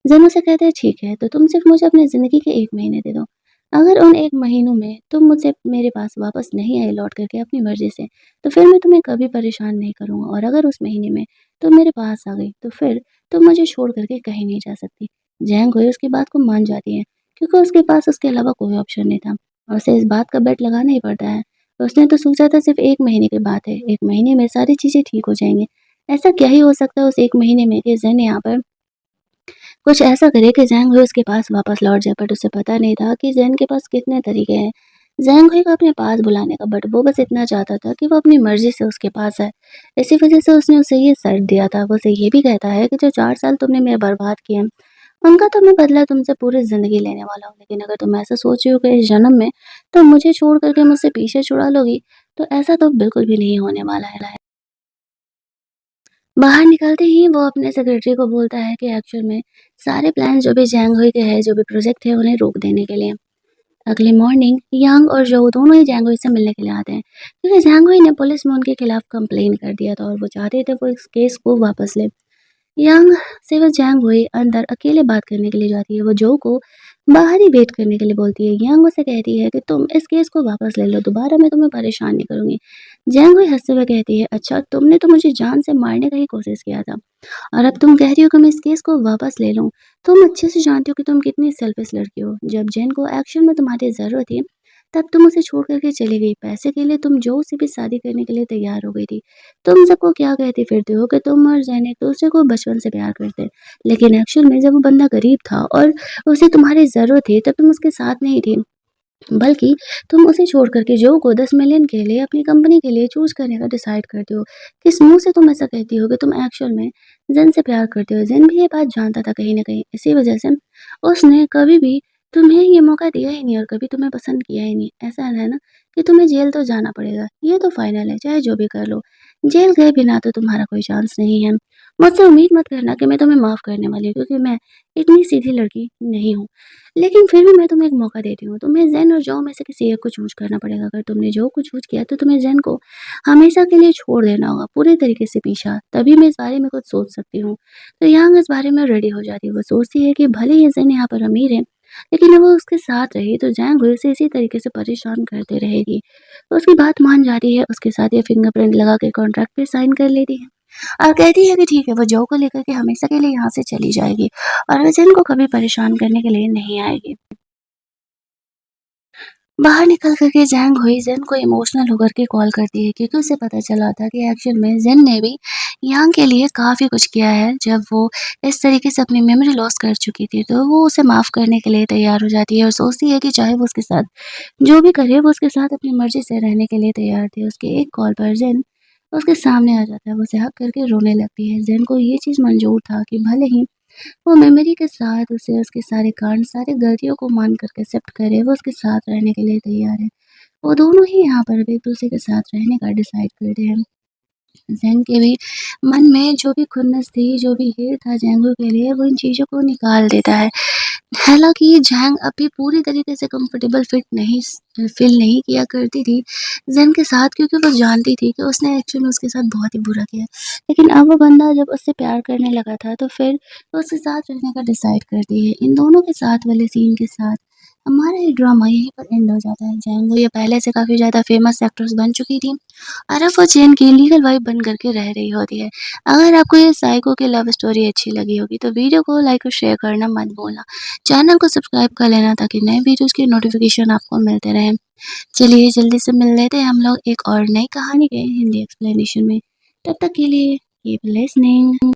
जैन उसे कहता है ठीक है, तो तुम सिर्फ मुझे अपनी ज़िंदगी के 1 महीने दे दो। अगर उन 1 महीनों में तुम मुझसे मेरे पास वापस नहीं आए लौट कर के अपनी मर्ज़ी से, तो फिर मैं तुम्हें कभी परेशान नहीं करूँगा और अगर उस महीने में तुम मेरे पास आ गई, तो फिर तुम मुझे छोड़ कर के कहीं नहीं जा सकती। जैंग हुई उसकी बात को मान जाती है, क्योंकि उसके पास उसके अलावा कोई ऑप्शन नहीं था और उसे इस बात का बेट लगाना ही पड़ता है। उसने तो सोचा था सिर्फ़ 1 महीने की बात है, 1 महीने में सारी चीज़ें ठीक हो जाएँगी। ऐसा क्या ही हो सकता है उस 1 महीने में कि ज़ेन यहाँ पर कुछ ऐसा करे कि ज़ैंग हुई उसके पास वापस लौट जाए, बट उसे पता नहीं था कि ज़ेन के पास कितने तरीके हैं ज़ैंग हुई को अपने पास बुलाने का, बट वो बस इतना चाहता था कि वो अपनी मर्ज़ी से उसके पास आए। इसी वज़ह से उसने उसे ये शर्त दिया था। वो उसे ये भी कहता है कि जो 4 साल तुमने मेरे बर्बाद किए हैं, उनका तो मैं बदला तुमसे पूरी ज़िंदगी लेने वाला हूँ। लेकिन अगर तुम ऐसा सोच रही हो कि इस जन्म में तुम मुझे छोड़ कर के मुझसे पीछे छुड़ा लोगी, तो ऐसा तो बिल्कुल भी नहीं होने वाला है। बाहर निकलते ही वो अपने सेक्रेटरी को बोलता है कि एक्चुअल में सारे प्लान जो भी ज़ैंग हुई के हैं, जो भी प्रोजेक्ट है, उन्हें रोक देने के लिए। अगली मॉर्निंग यांग और जोऊ दोनों ही जैंग हुई से मिलने के लिए आते हैं, क्योंकि जैंग हुई ने पुलिस में उनके खिलाफ कंप्लेन कर दिया था और वो चाहते थे वो इस केस को वापस ले। यांग से वो जैंग हुई अंदर अकेले बात करने के लिए जाती है। वो जो को बाहर ही वेट करने के लिए बोलती है। यांग उसे कहती है कि तुम इस केस को वापस ले लो, दोबारा मैं तुम्हें परेशान नहीं करूंगी। जैंग हुई हंसते हुए कहती है, अच्छा तुमने तो मुझे जान से मारने का ही कोशिश किया था और अब तुम कह रही हो कि मैं इस केस को वापस ले लूं। तुम अच्छे से जानती हो कि तुम कितनी सेल्फिश लड़की हो। जब जैन को एक्शन में तुम्हारी जरूरत थी तब तुम उसे छोड़ कर के चली गई। पैसे के लिए तुम जो से भी शादी करने के लिए तैयार हो गई थी। तुम सबको क्या कहती फिरते हो कि तुम और जैन एक-दूसरे को बचपन से प्यार करते। लेकिन एक्चुअल में जब वो बंदा गरीब था और उसे तुम्हारी ज़रूरत थी, तब तुम उसके साथ नहीं थी। बल्कि तुम उसे छोड़ कर के जो को 10 मिलियन के लिए अपनी कंपनी के लिए चूज़ करने का डिसाइड करती हो। किस मुँह से तुम ऐसा कहती हो कि तुम एक्चुअल में ज़ेन से प्यार करते हो? ज़ेन भी ये बात जानता था कहीं न कहीं। इसी वजह से उसने कभी भी तुम्हें ये मौका दिया ही नहीं और कभी तुम्हें पसंद किया ही नहीं। ऐसा है ना कि तुम्हें जेल तो जाना पड़ेगा, ये तो फाइनल है, चाहे जो भी कर लो। जेल गए बिना तो तुम्हारा कोई चांस नहीं है। मुझसे उम्मीद मत करना कि मैं तुम्हें माफ़ करने वाली हूँ, क्योंकि मैं इतनी सीधी लड़की नहीं हूँ। लेकिन फिर भी मैं तुम्हें एक मौका देती हूँ। तुम्हें ज़ेन और जों में से किसी एक को चूज़ करना पड़ेगा। अगर तुमने जो को चूज़ किया तो तुम्हें ज़ेन को हमेशा के लिए छोड़ देना होगा, पूरे तरीके से पीछा। तभी मैं इस बारे में कुछ सोच सकती हूँ। तो यांग इस बारे में रेडी हो जाती है। वो सोचती है कि भले ही ज़ेन यहाँ पर अमीर है, लेकिन अगर वो उसके साथ रही तो जैंग उसे इसी तरीके से परेशान करते रहेगी। तो उसकी बात मान जाती है, उसके साथ ये फिंगरप्रिंट लगा के कॉन्ट्रैक्ट पे साइन कर लेती है और कहती है कि ठीक है, वो जो को लेकर के हमेशा के लिए यहाँ से चली जाएगी और वो ज़ेन को कभी परेशान करने के लिए नहीं आएगी। बाहर निकल कर के जैंग हुई ज़ेन को इमोशनल होकर के कॉल करती है, क्योंकि उसे पता चला था कि एक्चुअल में ज़ेन ने भी यांग के लिए काफ़ी कुछ किया है। जब वो इस तरीके से अपनी मेमोरी लॉस कर चुकी थी, तो वो उसे माफ़ करने के लिए तैयार हो जाती है और सोचती है कि चाहे वो उसके साथ जो भी करे, वो उसके साथ अपनी मर्ज़ी से रहने के लिए तैयार थी। उसके एक कॉल पर ज़ेन उसके सामने आ जाता है, वो उसे हग करके रोने लगती है। ज़ेन को ये चीज़ मंज़ूर था कि भले ही वो मेमोरी के साथ उसे उसके सारे कांड, सारी गलतियों को मान कर एक्सेप्ट करे, वो उसके साथ रहने के लिए तैयार है। वो दोनों ही यहाँ पर अब एक-दूसरे के साथ रहने का डिसाइड करते हैं। ज़ेंग के भी मन में जो भी खुन्नस थी, जो भी हेट था ज़ेंगो के लिए, वो इन चीज़ों को निकाल देता है। हालाँकि ज़ैंग अभी पूरी तरीके से कंफर्टेबल फ़ील नहीं किया करती थी ज़ेन के साथ, क्योंकि वो जानती थी कि उसने एक्चुअल में उसके साथ बहुत ही बुरा किया। लेकिन अब वो बंदा जब उससे प्यार करने लगा था, तो फिर वो उसके साथ रहने का डिसाइड करती है। इन दोनों के साथ वाले सीन के साथ हमारा ये ड्रामा यहीं पर एंड हो जाता है। ज़ैंग वो ये पहले से काफ़ी ज़्यादा फ़ेमस एक्ट्रेस बन चुकी थी और अब वो जैन की लीगल वाइफ बन कर के रह रही होती है। अगर आपको ये साइको की लव स्टोरी अच्छी लगी होगी तो वीडियो को लाइक और शेयर करना मत भूलना। चैनल को सब्सक्राइब कर लेना ताकि नए वीडियोज़ की नोटिफ़िकेशन आपको मिलते रहें। चलिए जल्दी से मिल लेते हैं हम लोग एक और नई कहानी के हिंदी एक्सप्लेनेशन में। तब तक के लिए कीप लिसनिंग।